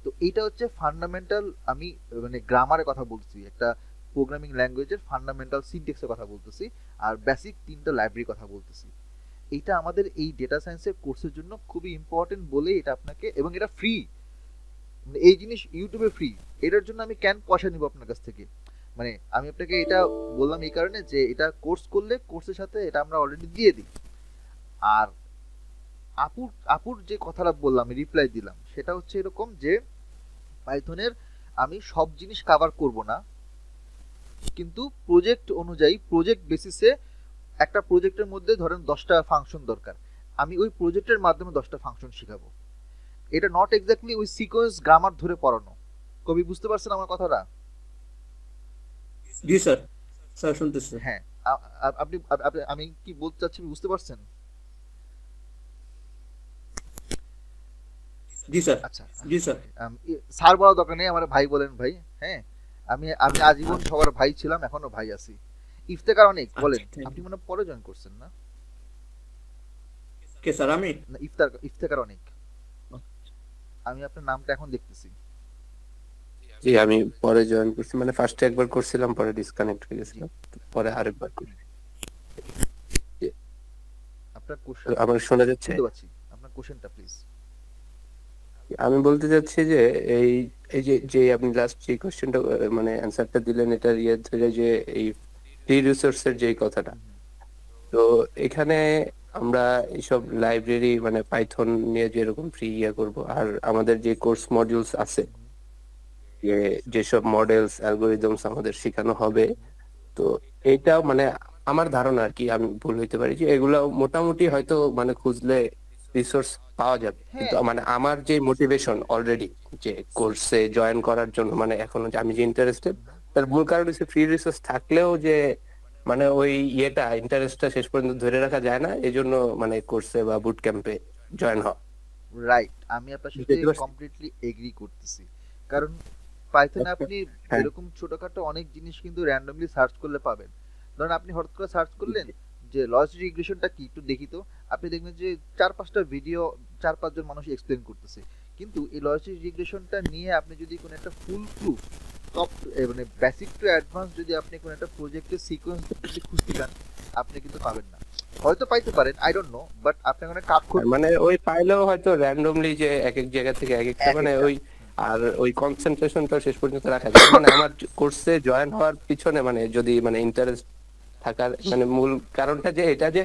তো এইটা হচ্ছে ফান্ডামেন্টাল, আমি মানে গ্রামারের কথা বলছি, একটা প্রোগ্রামিং ল্যাঙ্গুয়েজের ফান্ডামেন্টাল সিনট্যাক্সের কথা বলতেছি, আর বেসিক 3টা লাইব্রেরির কথা বলতেছি। এইটা আমাদের এই ডেটা সায়েন্সের কোর্সের জন্য খুবই ইম্পর্টেন্ট বলে এটা আপনাকে, এবং এটা ফ্রি, মানে এই জিনিস ইউটিউবে ফ্রি। এটার জন্য আমি কেন পয়সা নিব আপনার কাছ থেকে? মানে আমি আপনাকে এটা বললাম এই কারণে যে এটা কোর্স করলে কোর্সের সাথে এটা আমরা অলরেডি দিয়ে দিই। আর আপুর যে কথাটা বললাম, রিপ্লাই দিলাম, সেটা হচ্ছে এরকম যে পাইথনের আমি সব জিনিস কভার করব না, কিন্তু প্রজেক্ট অনুযায়ী, প্রজেক্ট বেসিসে, একটা প্রজেক্টের মধ্যে ধরেন 10টা ফাংশন দরকার, আমি ওই প্রজেক্টের মাধ্যমে 10টা ফাংশন শিখাবো। এটা নট এক্স্যাক্টলি ওই সিকোয়েন্স গ্রামার ধরে পড়ানো। কবি বুঝতে পারছেন আমার কথাটা? জি স্যার, স্যার শুনতেছি। হ্যাঁ, আপনি আমি কি বলতে চাচ্ছি বুঝতে পারছেন? জি স্যার। আচ্ছা, জি স্যার। স্যার বলার দরকার নেই, আমার ভাই বলেন ভাই। হ্যাঁ, আমি আজীবন সবার ভাই ছিলাম, এখনো ভাই আছি। ইফতেখার অনেক বলেন, আপনি মনে পরে জয়েন করছেন না? কে স্যার? আমি না, ইফতেখার অনেক, আমি আপনার নামটা এখন দেখতেছি। জি, আমি পরে জয়েন করছি, মানে ফার্স্টে একবার করছিলাম, পরে ডিসকানেক্ট হয়ে গেছিলাম, পরে আরেকবার করি। আপনার কোশ্চেন আমার শোনা যাচ্ছে? বুঝতে পারছি, আপনার কোশ্চেনটা প্লিজ। আমি বলতে চাচ্ছি যে এই এই যে আপনি লাস্ট যে কোশ্চেনটা মানে অ্যানসারটা দিলেন, এটা ইয়ে ধরে যে এই ফ্রি রিসোর্সের যে কথাটা, তো এখানে আমরা এইসব লাইব্রেরি মানে পাইথন নিয়ে যেরকম ফ্রি ইয়ে করব, আর আমাদের যে কোর্স মডিউলস আছে, যেসব মডেলস, অ্যালগোরিদমস আমাদের শেখানো হবে, তো এইটা মানে আমার ধারণা আর কি, আমি ভুল হইতে পারি, যে এগুলো মোটামুটি হয়তো মানে খুঁজলে রিসোর্স পাওয়া যাবে, কিন্তু হ্যাঁ মানে আমার যে মোটিভেশন অলরেডি যে কোর্সে জয়েন করার জন্য, মানে এখনো যে আমি যে ইন্টারেস্টেড, তার মূল কারণ হচ্ছে ফ্রি রিসোর্স থাকলেও যে মানে ওই ইন্টারেস্টটা শেষ পর্যন্ত ধরে রাখা যায় না, এই জন্য মানে কোর্সে বা বুট ক্যাম্পে জয়েন হওয়া। রাইট, আমি আপনার সাথে বুঝতে পারছি? কমপ্লিটলি এগ্রি করতেছি। কারণ পাইথনে আচ্ছা, আপনি হ্যাঁ, এরকম ছোটখাটো অনেক জিনিস কিন্তু র্যান্ডমলি সার্চ করলে পাবেন। ধরুন আপনি হঠাৎ করে সার্চ করলেন যে লজিক রিগ্রেশনটা কি একটু দেখি তো, আপনি দেখবেন যে 4-5টা ভিডিও 4-5 জন মানুষ এক্সপ্লেন করতেছে। কিন্তু এই লজিক রিগ্রেশনটা নিয়ে আপনি যদি কোনো একটা ফুল প্রুফ টপ মানে বেসিক টু অ্যাডভান্স যদি আপনি কোনো একটা প্রজেক্টের সিকোয়েন্স যদি খুঁজতে যান, আপনি কিন্তু পাবেন না। হয়তো পাইতে পারেন, আই ডোন্ট নো, বাট আপনার ওখানে কাজ করতে মানে ওই পাইলেও হয়তো র্যান্ডমলি যে এক এক জায়গা থেকে এক একটা এক মানে একটা ওই, আর ওই কনসেন্ট্রেশনটা শেষ পর্যন্ত রাখা যায় মানে আমার কোর্সে জয়েন হওয়ার পিছনে মানে যদি মানে ইন্টারেস্ট থাকার মানে মূল কারণটা যে এটা যে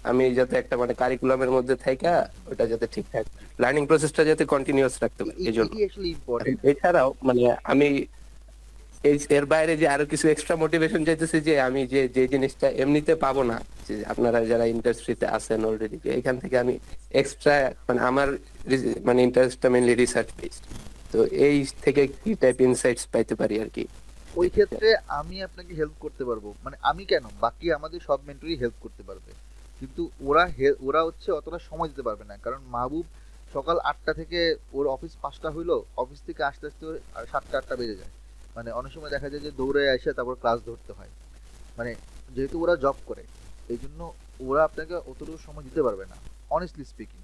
আমি যাতে একটা মানে কারিকুলামের মধ্যে থাকা ওটা যাতে ঠিকঠাক লার্নিং প্রসেসটা যাতে কন্টিনিউয়াস রাখতে পারি, এই জন্য। এটি অ্যাকচুয়ালি ইম্পর্টেন্ট। এছাড়াও মানে আমি এর বাইরে যে আরো কিছু এক্সট্রা মোটিভেশন চাইতেছি যে আমি যে যে জিনিসটা এমনিতে পাবো না, যে আপনারা যারা ইন্ডাস্ট্রিতে আছেন অলরেডি, যে এখান থেকে আমি এক্সট্রা মানে আমার মানে ইন্টারেস্টটা মেইনলি রিসার্চ বেসড, তো এই থেকে কি টাইপ ইনসাইটস পাইতে পারি আর কি। ওই ক্ষেত্রে আমি আপনাকে হেল্প করতে পারবো, মানে আমি কেন, বাকি আমাদের সব মেন্টরই হেল্প করতে পারবে, কিন্তু ওরা হচ্ছে অতটা সময় দিতে পারবে না। কারণ মাহবুব সকাল 8টা থেকে, ওর অফিস 5টা হইলো, অফিস থেকে আসতে আসতে ওর আর 7টা-8টা বেজে যায়। মানে অনেক সময় দেখা যায় যে দৌড়ে এসে তারপর ক্লাস ধরতে হয়। মানে যেহেতু ওরা জব করে, এই জন্য ওরা আপনাকে অতটুকু সময় দিতে পারবে না, অনেস্টলি স্পিকিং।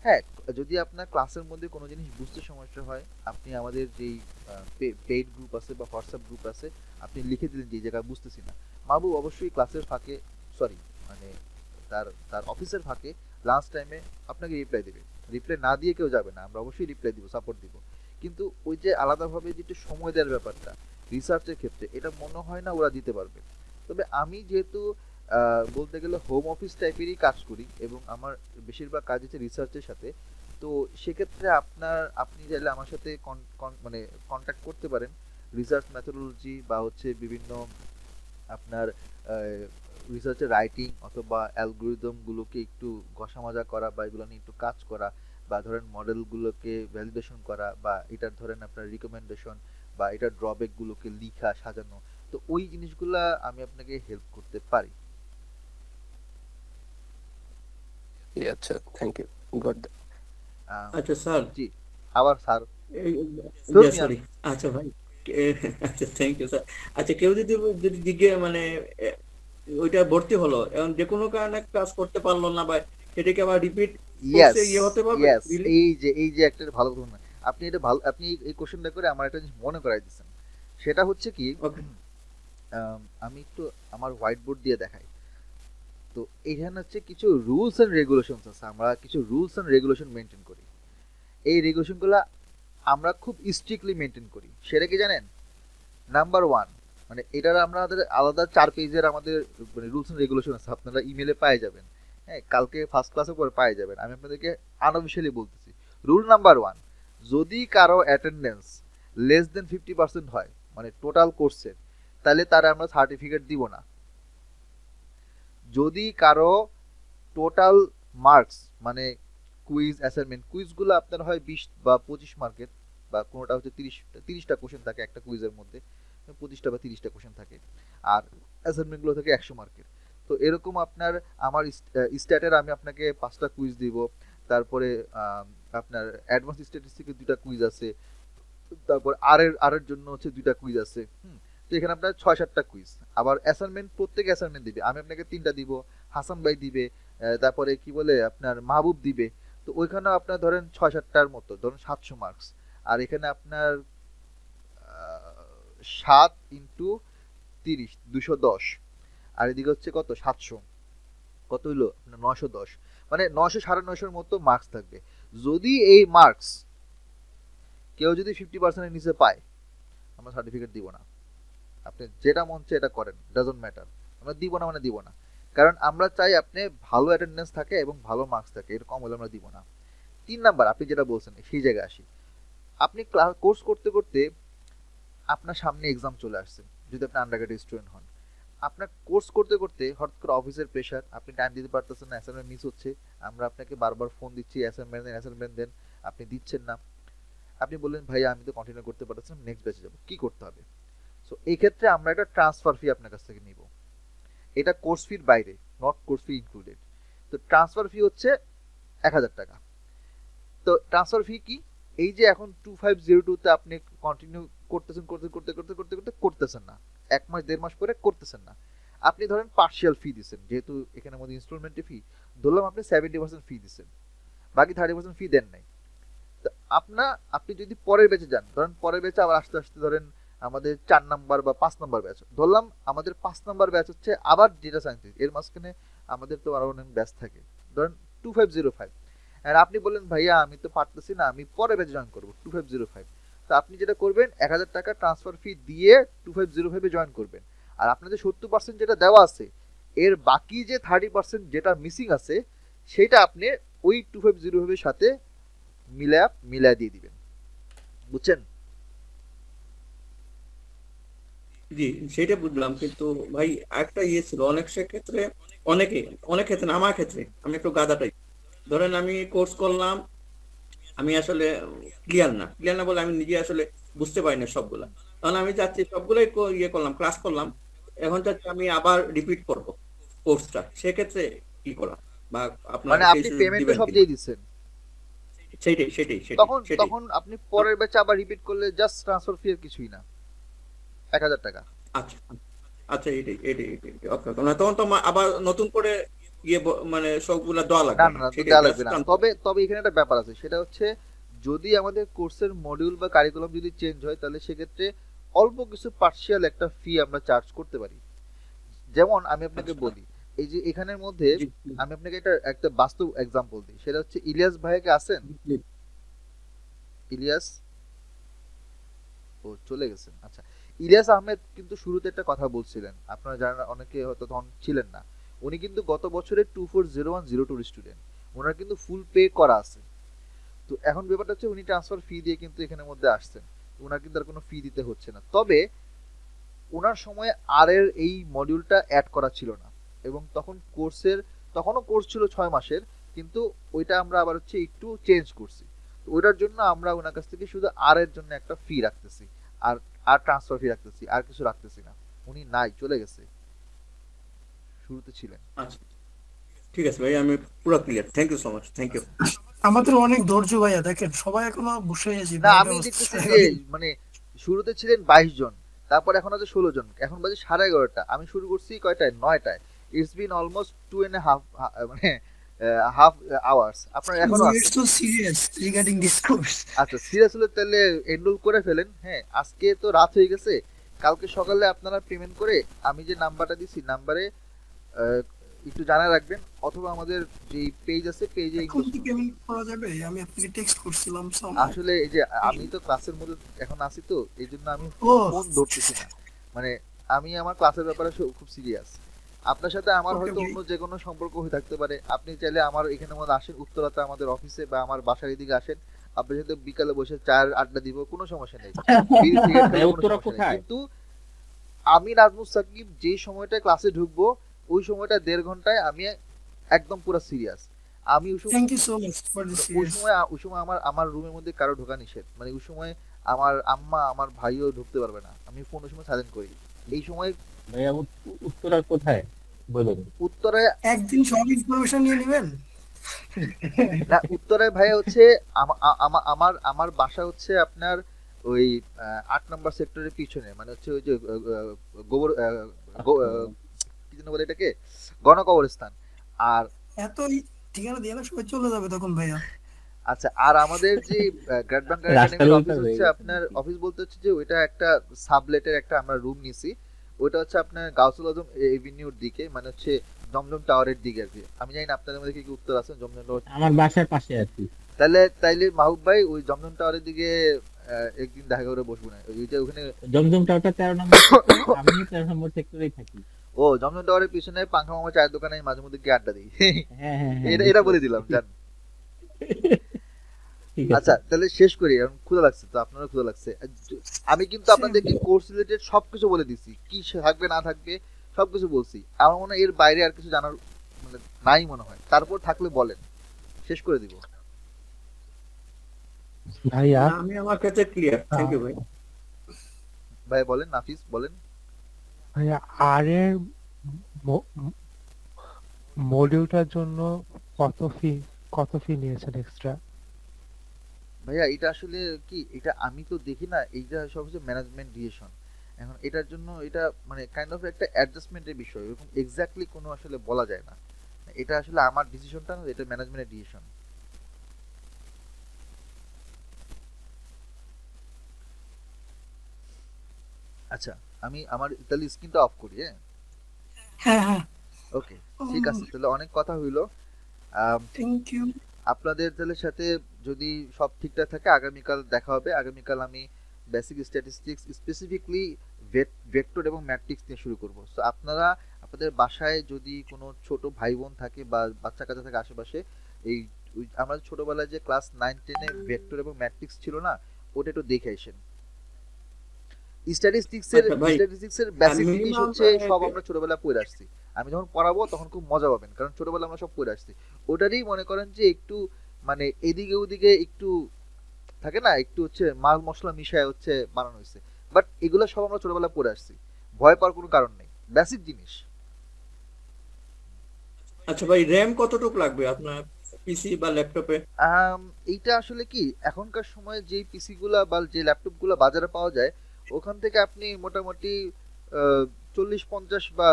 হ্যাঁ, যদি আপনার ক্লাসের মধ্যে কোনো জিনিস বুঝতে সমস্যা হয়, আপনি আমাদের যেই পেইড গ্রুপ আছে বা হোয়াটসঅ্যাপ গ্রুপ আছে, আপনি লিখে দিলেন যে এই জায়গায় বুঝতেছি না। মাহবুব অবশ্যই ক্লাসের ফাঁকে, সরি মানে তার তার অফিসের ফাঁকে লাঞ্চ টাইমে আপনাকে রিপ্লাই দেবে। রিপ্লাই না দিয়ে কেউ যাবে না, আমরা অবশ্যই রিপ্লাই দিব, সাপোর্ট দিব। কিন্তু ওই যে আলাদাভাবে যেটা সময় দেওয়ার ব্যাপারটা রিসার্চের ক্ষেত্রে, এটা মনে হয় না ওরা দিতে পারবে। তবে আমি যেহেতু বলতে গেলে হোম অফিস টাইপেরই কাজ করি এবং আমার বেশিরভাগ কাজ হচ্ছে রিসার্চের সাথে, তো সেক্ষেত্রে আপনি চাইলে আমার সাথে মানে কন্ট্যাক্ট করতে পারেন। রিসার্চ মেথোডোলজি বা হচ্ছে বিভিন্ন আপনার রিসার্চের রাইটিং অথবা অ্যালগোরিদম গুলোকে একটু ঘষামাজা করা বা এগুলো নিয়ে একটু কাজ করা, বা ধরেন মডেলগুলোকে ভ্যালিডেশন করা, বা এটার ধরেন আপনার রিকমেন্ডেশন বা এটার ড্রব্যাক গুলোকে লিখা সাজানো, তো ওই জিনিসগুলা আমি আপনাকে হেল্প করতে পারি। আচ্ছা, থ্যাংক ইউ, গট দ্যাট। আচ্ছা স্যার, জি, আবার স্যার সরি, আচ্ছা ভাই, আচ্ছা থ্যাংক ইউ স্যার। আচ্ছা কেউ যদি যদি দিকে মানে ওইটা ভর্তি হলো, এখন যে কোনো কারণে ক্লাস করতে পারলো না, বা এটাকে আবার রিপিট ইয়েস কোর্সে ইয়ে হতে পারবে ইয়েস, really? এই যে একটা ভালো কথা, আপনি এটা ভালো, আপনি এই কোশ্চেনটা করে আমার একটা জিনিস মনে করাই দিচ্ছেন। সেটা হচ্ছে কি, Okay. আমি একটু আমার হোয়াইট বোর্ড দিয়ে দেখাই। তো এখানে হচ্ছে কিছু রুলস এন্ড রেগুলেশনস আছে, আমরা কিছু রুলস এন্ড রেগুলেশন মেনটেন করি। এই রেগুলেশনগুলো আমরা খুব স্ট্রিক্টলি মেনটেন করি। সেটা কি জানেন? নাম্বার 1, মানে এটার আমাদের আলাদা 4 পেজের আমাদের মানে রুলস এন্ড রেগুলেশন আছে, আপনারা ইমেলে পেয়ে যাবেন। হ্যাঁ, কালকে ফার্স্ট ক্লাসের পরে পেয়ে যাবেন। আমি আপনাদেরকে আনঅফিশিয়ালি বলতেছি। রুল নাম্বার 1, যদি কারো অ্যাটেন্ডেন্স লেস দেন 50% হয়, মানে টোটাল কোর্সের, তাহলে তার আমরা সার্টিফিকেট দিব না। যদি কারো টোটাল মার্কস মানে কুইজ অ্যাসাইনমেন্ট, কুইজগুলো আপনার হয় 20 বা 25 মার্কের, বা কোনোটা হচ্ছে 30টা কোশ্চেন থাকে একটা কুইজের মধ্যে, 25টা বা 30টা কোশ্চেন থাকে, আর অ্যাসাইনমেন্টগুলো থাকে 100 মার্কের। তো এরকম আপনার আমার স্ট্যাটের আমি আপনাকে 5টা কুইজ দিব, তারপরে আপনার অ্যাডভান্স স্ট্যাটিস্টিকের 2টা কুইজ আছে, তারপর আর এর জন্য হচ্ছে 2টা কুইজ আছে। তো এখানে আপনার 6-7টা কুইজ। আবার অ্যাসাইনমেন্ট, প্রত্যেক অ্যাসাইনমেন্ট দিবে, আমি আপনাকে 3টা দিব, হাসান ভাই দিবে, তারপরে কি বলে আপনার মাহবুব দিবে। তো ওইখানেও আপনার ধরেন 6-7টার মতো, ধরুন 700 মার্কস। আর এখানে আপনার 7 ইন্টু 30 210, আর এদিকে হচ্ছে কত 700, কত হইলো আপনার 910, মানে 900 950-এর মতো মার্কস থাকবে। যদি এই মার্কস কেউ যদি 50% এর নিচে পায়, আমরা সার্টিফিকেট দিব না। আপনি যেটা মন চায় এটা করেন, ডাজন্ট ম্যাটার, আমরা দিব না মানে দিব না। কারণ আমরা চাই আপনি ভালো অ্যাটেন্ডেন্স থাকে এবং ভালো মার্কস থাকে, এর কম হলে আমরা দিব না। 3 নাম্বার, আপনি যেটা বলছেন সেই জায়গায় আসি। আপনি কোর্স করতে করতে আপনার সামনে এক্সাম চলে আসছে, যদি আপনি আন্ডারগ্রেড স্টুডেন্ট হন, আপনার কোর্স করতে করতে হঠাৎ করে অফিসের প্রেশার, আপনি টাইম দিতে পারতেছেন না, অ্যাসাইনমেন্ট মিস হচ্ছে, আমরা আপনাকে বারবার ফোন দিচ্ছি অ্যাসাইনমেন্ট দেন, আপনি দিচ্ছেন না, আপনি বললেন ভাইয়া আমি তো কন্টিনিউ করতে পারতেছি না, নেক্সট ব্যাচে যাব, কি করতে হবে? সো এই ক্ষেত্রে আমরা একটা ট্রান্সফার ফি আপনার কাছ থেকে নিব, এটা কোর্স ফির বাইরে, নট কোর্স ফি ইনক্লুডেড। তো ট্রান্সফার ফি হচ্ছে 1000 টাকা। তো ট্রান্সফার ফি কি? এই যে এখন 2502 তে আপনি কন্টিনিউ করতেছেন করতেছেন না, 1 মাস 1.5 মাস পরে করতেছেন না, আপনি ধরেন পার্শিয়াল ফি দিচ্ছেন, যেহেতু এখানে মধ্যে ইনস্টলমেন্টের ফি ধরলাম আপনি 70% ফি দিচ্ছেন, বাকি 30% ফি দেন নাই। তো আপনি যদি পরের ব্যাচে যান, ধরেন পরের ব্যাচে আবার আস্তে আস্তে ধরেন আমাদের 4 নাম্বার বা 5 নাম্বার ব্যাচ, ধরলাম আমাদের 5 নাম্বার ব্যাচ হচ্ছে আবার ডেটা সায়েন্স, এর মাঝখানে আমাদের তো আরো অনেক ব্যাচ থাকে, ধরেন 2505, আর আপনি বললেন ভাইয়া আমি তো পারতেছি না, আমি পরে ব্যাচে জয়েন করবো 2505। তো আপনি যেটা করবেন 1000 টাকা ট্রান্সফার ফি দিয়ে 2505 এ জয়েন করবেন, আর আপনাদের 70% যেটা দেওয়া আছে এর বাকি যে 30% যেটা মিসিং আছে সেটা আপনি ওই 2505 এর সাথে মিলায়া দিয়ে দিবেন, বুঝছেন? জি, সেটা বুঝলাম, কিন্তু ভাই একটা ছিল অনেক ক্ষেত্রে, অনেক ক্ষেত্রে না, আমার ক্ষেত্রে আমি একটু গাদাটাই, ধরেন আমি কোর্স করলাম, আমি আসলে ক্লিয়ার না বলে আমি নিজে আসলে বুঝতে পারি না সবগুলা, কারণ আমি চাচ্ছি সবগুলাই করলাম, ক্লাস করলাম, এখন চাচ্ছি আমি আবার রিপিট করব কোর্সটা, সেক্ষেত্রে কি করা? বা আপনার মানে আপনি পেমেন্টটা সব দিয়ে দিবেন, সেটাই তখন আপনি পরের ব্যাচে আবার রিপিট করলে জাস্ট ট্রান্সফার ফি এর কিছুই না, 1000 টাকা। আচ্ছা আচ্ছা, এটাই ওকে, তখন তো আবার নতুন করে মানে সবগুলা দেওয়া লাগবে না দেওয়া লাগবে না। তবে এখানে একটা ব্যাপার আছে, সেটা হচ্ছে যদি আমাদের কোর্সের মডিউল বা কারিকুলাম যদি চেঞ্জ হয় তাহলে সেক্ষেত্রে অল্প কিছু পার্শিয়াল একটা ফি আমরা চার্জ করতে পারি। যেমন আমি আপনাকে বলি, এই যে এখানের মধ্যে আমি আপনাকে একটা বাস্তব এক্সাম্পল দিই, সেটা হচ্ছে ইলিয়াস ভাইকে আছেন? ইলিয়াস ও চলে গেছেন। আচ্ছা, ইলিয়াস আহমেদ কিন্তু শুরুতে একটা কথা বলছিলেন, আপনারা জানেন, অনেকে হয়তো তখন ছিলেন না, উনি কিন্তু গত বছরের 240102 স্টুডেন্ট, ওনার কিন্তু ফুল পে করা আছে। তো এখন ব্যাপারটা হচ্ছে উনি ট্রান্সফার ফি দিয়ে কিন্তু এখানের মধ্যে আসছেন, ওনার কিন্তু আর কোনো ফি দিতে হচ্ছে না। তবে ওনার সময় আর এর এই মডিউলটা অ্যাড করা ছিল না, এবং তখনও কোর্স ছিল 6 মাসের, কিন্তু ওইটা আমরা আবার হচ্ছে একটু চেঞ্জ করছি। তো ওইটার জন্য আমরা ওনার কাছ থেকে শুধু আর এর জন্য একটা ফি রাখতেছি, আর ট্রান্সফার ফি রাখতেছি, আর কিছু রাখতেছি না। উনি নাই, চলে গেছে, শুরুতে ছিলেন। আচ্ছা ঠিক আছে ভাই, আমি পুরো clear, thank you so much, thank you. আমাদের অনেক ধৈর্য ভাইয়া, দেখেন সবাই এখনো বসে আছে। না আমি দেখতেছি যে মানে শুরুতে ছিলেন 22 জন, তারপর এখন আছে 16 জন, এখন বাজে 11:30। আমি শুরু করছি কয়টায়? 9টায়। ইটস বিন অলমোস্ট 2.5 মানে হাফ আওয়ার্স। আপনার এখনো আছে? So serious regarding this course. আচ্ছা, সিরিয়াস হলে তাহলে এনরোল করে ফেলেন। হ্যাঁ, আজকে তো রাত হয়ে গেছে, কালকে সকালে আপনারা পেমেন্ট করে আমি যে নাম্বারটা দিছি নাম্বারে একটু জানা রাখবেন, অথবা আমাদের যে পেজ আছে পেজে পেমেন্ট করা যাবে। আমি আপনাকে টেক্সট করছিলাম। আসলে এই যে আমি তো ক্লাসের মধ্যে এখন আছি, তো এই জন্য আমি ফোন ধরতেছি না, মানে আমি আমার ক্লাসের ব্যাপারে খুব সিরিয়াস। আপনার সাথে আমার হয়তো অন্য যে কোনো সম্পর্ক হয়ে থাকতে পারে, আপনি চাইলে আমার এখানে মধ্যে আসেন, উত্তরাতে আমাদের অফিসে বা আমার বাসার এদিকে আসেন, আপনার সাথে বিকালে বসে চায়ের আড্ডা দিব, কোনো সমস্যা নেই। কিন্তু আমি নাজমুস সাকিব যে সময়টা ক্লাসে ঢুকবো ওই সময়টা 1.5 ঘন্টায় আমি একদম পুরো সিরিয়াস। আমি ওই সময় আমার রুমের মধ্যে কারো ঢোকা নিষেধ, মানে ওই সময় আমার আম্মা আমার ভাইও ঢুকতে পারবে না, আমি ফোন ওই সময় সাইলেন্ট করি। এই সময় ভাইয়া উত্তরা কোথায় বলেন? উত্তরায় একদিন সব ইনফরমেশন নিয়ে নেবেন না, উত্তরায় ভাই হচ্ছে আমার বাসা হচ্ছে আপনার ওই 8 নম্বর সেক্টরের পিছনে, মানে হচ্ছে ওই যে গোবর কি যেন বলে এটাকে, গণকবরস্থান। আর এত ঠিকানা দিয়ে না সবাই চলে যাবে তখন ভাইয়া। আচ্ছা, আর আমাদের যে গ্রেট ব্যাংক একাডেমির অফিস হচ্ছে আপনার অফিস বলতে হচ্ছে যে ওইটা একটা সাবলেটের একটা আমরা রুম নিছি, ওইটা হচ্ছে আপনার গাউসুল আজম এভিনিউর দিকে, মানে হচ্ছে জমজম টাওয়ারের দিকে আর কি। আমি জানি না আপনাদের মধ্যে কি উত্তর আছেন জমজম টাওয়ার? আমার বাসার পাশে আর কি। তাইলে মাহবুব ভাই ওই জমজম টাওয়ারের দিকে একদিন দেখা করে বসবো না, ওইটা ওখানে জমজম টাওয়ারটা 13 নম্বর, আমি 13 নম্বর সেক্টরেই থাকি। ও, জমজম টাওয়ারের পিছনে পাঙ্খা মামা চায়ের দোকানে মাঝে মধ্যে গিয়ে আড্ডা দিই। হ্যাঁ, এটা বলে দিলাম জান। আচ্ছা তাহলে শেষ করি, এখন ক্ষুধা লাগছে, তো আপনারও ক্ষুধা লাগছে। আমি কিন্তু আপনাদেরকে কোর্স রিলেটেড সবকিছু বলে দিছি, কি থাকবে না থাকবে সবকিছু বলছি। আমার মনে হয় এর বাইরে আর কিছু জানার মানে নাই মনে হয়। তারপর থাকলে বলেন, শেষ করে দিব। ভাইয়া না, আমি আমার ক্ষেত্রে ক্লিয়ার, থ্যাংক ইউ ভাই। ভাই বলেন, নাফিস বলেন। ভাইয়া আর এর মডিউলটার জন্য কত ফি নিয়েছেন এক্সট্রা? ভাইয়া এটা আসলে কি, এটা আমি তো দেখি না, এইটা সব হচ্ছে ম্যানেজমেন্ট ডিসিশন। এখন এটার জন্য এটা মানে কাইন্ড অফ একটা অ্যাডজাস্টমেন্টের বিষয়, এরকম এক্স্যাক্টলি কোনো আসলে বলা যায় না। এটা আসলে আমার ডিসিশনটা না, এটা ম্যানেজমেন্টের ডিসিশন। আচ্ছা, আমি আমার তাহলে স্ক্রিনটা অফ করি। হ্যাঁ, হ্যাঁ হ্যাঁ, ওকে, ঠিক আছে, তাহলে অনেক কথা হইলো। Thank you. আপনাদের তাহলে সাথে যদি সব ঠিকঠাক থাকে আগামীকাল দেখা হবে। আগামীকাল আমি বেসিক স্ট্যাটিস্টিক্স স্পেসিফিকলি ভেক্টর এবং ম্যাট্রিক্স নিয়ে শুরু করব। সো আপনারা আপনাদের বাসায় যদি কোনো ছোট ভাই বোন থাকে বা বাচ্চা কাচ্চা থাকে আশেপাশে, এই আমরা ছোটবেলায় যে ক্লাস 9-10 এ ভেক্টর এবং ম্যাট্রিক্স ছিল না, ওটা একটু দেখে আসেন। স্ট্যাটিস্টিক্সের আচ্ছা ভাই, বেসিক জিনিস minimum, হচ্ছে সব আমরা ছোটবেলায় পড়ে আসছি। আমি যখন পড়াবো তখন খুব মজা পাবেন, কারণ ছোটবেলায় আমরা সব পড়ে আসছি। ওটারই মনে করেন যে একটু মানে এদিকে ওদিকে একটু থাকে না, একটু হচ্ছে মাল মশলা মিশায় হচ্ছে বানানো হয়েছে, বাট এগুলো সব আমরা ছোটবেলায় পড়ে আসছি। ভয় পাওয়ার কোনো কারণ নেই, বেসিক জিনিস। আচ্ছা ভাই, র্যাম কতটুকু লাগবে আপনার পিসি বা ল্যাপটপে? এইটা আসলে কি, এখনকার সময়ে যে পিসি গুলা বা যে ল্যাপটপ গুলা বাজারে পাওয়া যায়, ওখান থেকে আপনি মোটামুটি 40-50 বা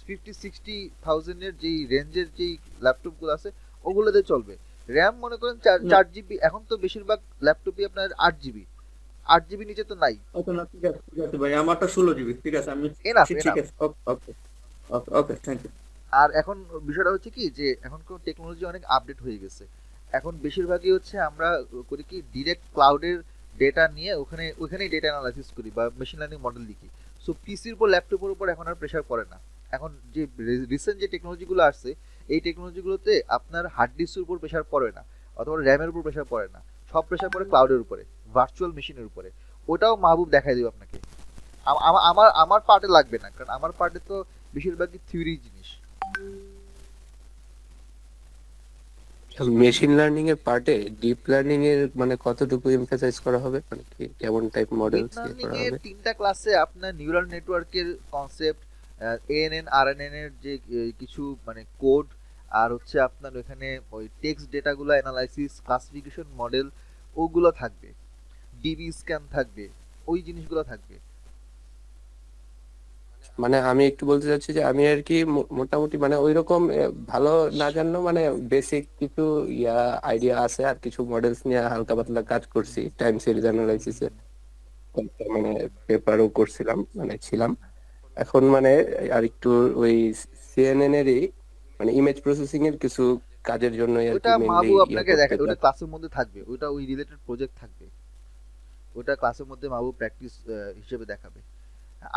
50-60,000 এর যেই রেঞ্জের যেই ল্যাপটপ গুলো আছে ওগুলোতে চলবে। র্যাম মনে করেন 4 GB। এখন তো বেশিরভাগ ল্যাপটপই আপনার 8 GB, 8 GB নিচে তো নাই। ওকে, না ঠিক আছে, ঠিক আছে ভাই, আমারটা 16 GB, ঠিক আছে, আমি এনাফ ঠিক এনাফ। আছে, ওকে ওকে ওকে ওকে, থ্যাংক ইউ। আর এখন বিষয়টা হচ্ছে কি যে এখন কোন টেকনোলজি অনেক আপডেট হয়ে গেছে। এখন বেশিরভাগই হচ্ছে আমরা করি কি, ডিরেক্ট ক্লাউডের ডেটা নিয়ে ওখানেই ডেটা অ্যানালাইসিস করি বা মেশিন লার্নিং মডেল লিখি। সো পিসির উপর ল্যাপটপের উপর এখন আর প্রেশার পড়ে না। এখন যে রিসেন্ট যে টেকনোলজিগুলো আসছে, এই টেকনোলজিগুলোতে আপনার হার্ড ডিস্কের উপর প্রেশার পড়ে না, অথবা র্যামের উপর প্রেশার পড়ে না, সব প্রেশার পড়ে ক্লাউডের উপরে, ভার্চুয়াল মেশিনের উপরে। ওটাও মাহবুব দেখাই দেব আপনাকে। আমার আমার পার্টে লাগবে না, কারণ আমার পার্টে তো বেশিরভাগই থিওরি জিনিস। মেশিন লার্নিং এর পার্টে ডিপ লার্নিং এর মানে কতটুকু এমফাসাইজ করা হবে, মানে কি কেমন টাইপ মডেলস ডিপ দিয়ে লার্নিং করা এর হবে? 3টা ক্লাসে আপনার নিউরাল নেটওয়ার্কের কনসেপ্ট, এএনএন আরএনএন এর যে কিছু মানে কোড, আর হচ্ছে আপনার ওখানে ওই টেক্সট ডেটাগুলো অ্যানালাইসিস, ক্লাসিফিকেশন মডেল, ওগুলো থাকবে। ডিবি স্ক্যান থাকবে, ওই জিনিসগুলো থাকবে। মানে আমি একটু বলতে চাচ্ছি যে আমি আর কি মোটামুটি মানে ওইরকম ভালো না জানলেও মানে বেসিক কিছু আইডিয়া আছে, আর কিছু মডেলস নিয়ে হালকা পাতলা কাজ করছি টাইম সিরিজ অ্যানালাইসিস এর, মানে পেপারও করছিলাম, মানে ছিলাম। এখন মানে আর একটু ওই সিএনএন এরই মানে ইমেজ প্রসেসিং এর কিছু কাজের জন্য আর কি ওটা মেইনলি মাহবুব ইয়া আপনাকে করতে দেখা, ওটা চাচ্ছি। ক্লাসের মধ্যে থাকবে, ওটা ওই রিলেটেড প্রজেক্ট থাকবে, ওটা ক্লাসের মধ্যে মাহবুব প্র্যাকটিস হিসেবে দেখাবে।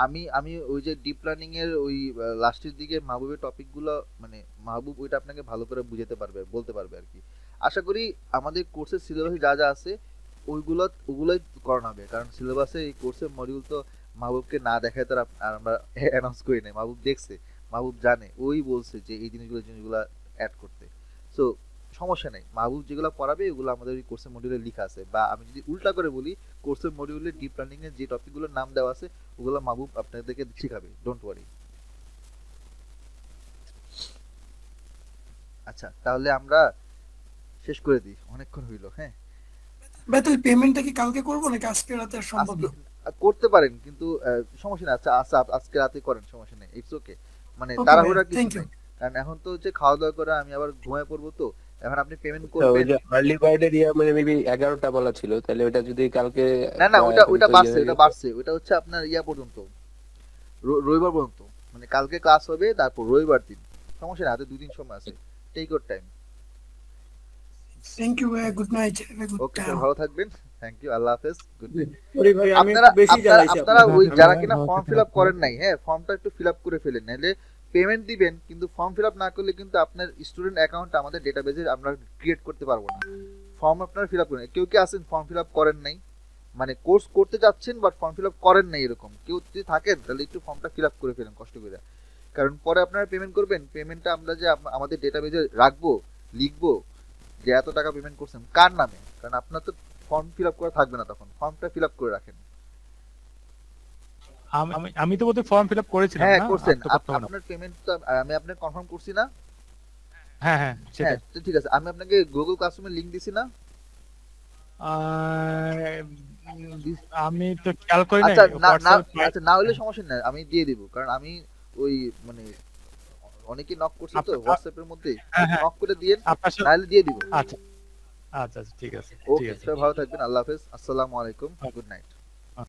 আমি আমি ওই যে ডিপ লার্নিং এর ওই লাস্টের দিকে মাহবুবের টপিকগুলো মানে মাহবুব ওইটা আপনাকে ভালো করে বুঝাতে পারবে, বলতে পারবে আর কি। আশা করি আমাদের কোর্সের সিলেবাসে যা যা আছে ওগুলোই করানো হবে, কারণ সিলেবাসে এই কোর্সের মডিউল তো মাহবুবকে না দেখায় তার আর আমরা অ্যানাউন্স করি নাই। মাহবুব দেখছে, মাহবুব জানে, ওই বলছে যে এই জিনিসগুলো অ্যাড করতে। সো সমস্যা নেই, মাহবুব যেগুলো পড়াবে ওগুলো আমাদের ওই কোর্সের মডিউলে লেখা আছে। বা আমি যদি উল্টা করে বলি, কোর্সের মডিউলে ডিপ লার্নিং এর যে টপিকগুলোর নাম দেওয়া আছে ওগুলো মাহবুব আপনাদেরকে শিখাবে, ডোন্ট ওয়ারি। আচ্ছা, তাহলে আমরা শেষ করে দিই, অনেকক্ষণ হইলো। হ্যাঁ, বেতন পেমেন্টটা কি কালকে করবো নাকি আজকে রাতে আর সম্ভব আজকে না? করতে পারেন, কিন্তু সমস্যা নেই। আচ্ছা আচ্ছা, আজকে রাতে করেন, সমস্যা নেই, ইটস ওকে। মানে ওকে তাড়াহুড়া ভাইয়া, কিছু থ্যাংক ইউ। নেই, কারণ এখন তো হচ্ছে খাওয়া দাওয়া করে আমি আবার ঘুমায় পড়বো। তো এখন আপনি পেমেন্ট তো ওই করবেন। যে আর্লি বার্ডের মানে মেবি 11টা বলা ছিল, তাহলে ওটা যদি কালকে না না, ওটা এখন ওটা তো বাড়ছে, হয়ে ওটা গেছে। বাড়ছে, ওটা হচ্ছে আপনার পর্যন্ত, রবিবার পর্যন্ত। মানে কালকে ক্লাস হবে, তারপর রবিবার দিন। সমস্যা নেই, হাতে 2 দিন সময় আছে, take your time. Thank you ভাইয়া, good night, have a good okay sir, ভালো থাকবেন, থ্যাংক ইউ, আল্লাহ হাফেজ, গুড নাইট। সরি ভাই, আমি আপনারা একটু বেশি আপনারা জ্বালাইছি আপনারা আপনাকে। ওই আমি যারা ভাই কিনা ভালো ফর্ম থাকেন ফিল আপ আপনি। করেন নাই, হ্যাঁ, ফর্মটা একটু ফিল আপ করে ফেলেন, নাহলে পেমেন্ট দিবেন কিন্তু ফর্ম ফিল আপ না করলে কিন্তু আপনার স্টুডেন্ট অ্যাকাউন্ট আমাদের ডেটাবেজে আমরা ক্রিয়েট করতে পারবো না। ফর্ম আপনারা ফিল আপ করেন। কেউ কি আছেন ফর্ম ফিল আপ করেন নাই? মানে কোর্স করতে যাচ্ছেন বাট ফর্ম ফিল আপ করেন না, এরকম কেউ যদি থাকেন তাহলে একটু ফর্মটা ফিল আপ করে ফেলেন কষ্ট করে। কারণ পরে আপনারা পেমেন্ট করবেন, পেমেন্টটা আমরা যে আমাদের ডেটাবেজে রাখবো, লিখবো যে এত টাকা পেমেন্ট করছেন কার নামে, কারণ আপনার তো ফর্ম ফিল আপ করা থাকবে না, তখন ফর্মটা ফিল আপ করে রাখেন। আমি তো বলতে ফর্ম ফিল আপ করেছিলাম হ্যাঁ না, করছেন, আর তো করতে হবে না। আপনার পেমেন্ট তো আমি আপনাকে কনফার্ম করছি না। হ্যাঁ হ্যাঁ সেটাই। হ্যাঁ তো ঠিক আছে, আমি আপনাকে গুগল ক্লাসরুমের লিংক দিছি না। আমি তো খেয়াল করি নাই। আচ্ছা না না, WhatsApp আচ্ছা না হলে সমস্যা নাই, আমি দিয়ে দিব, কারণ আমি ওই মানে অনেকে নক করছে তো হোয়াটসঅ্যাপের মধ্যে, হ্যাঁ, হ্যাঁ। নক করে দিয়েন, আপনার সাথে নাহলে দিয়ে দিব। আচ্ছা আচ্ছা আচ্ছা ঠিক আছে ঠিক ওকে, আছে। সবাই ভালো থাকবেন, আল্লাহ হাফেজ, আসসালামু আলাইকুম, গুড নাইট।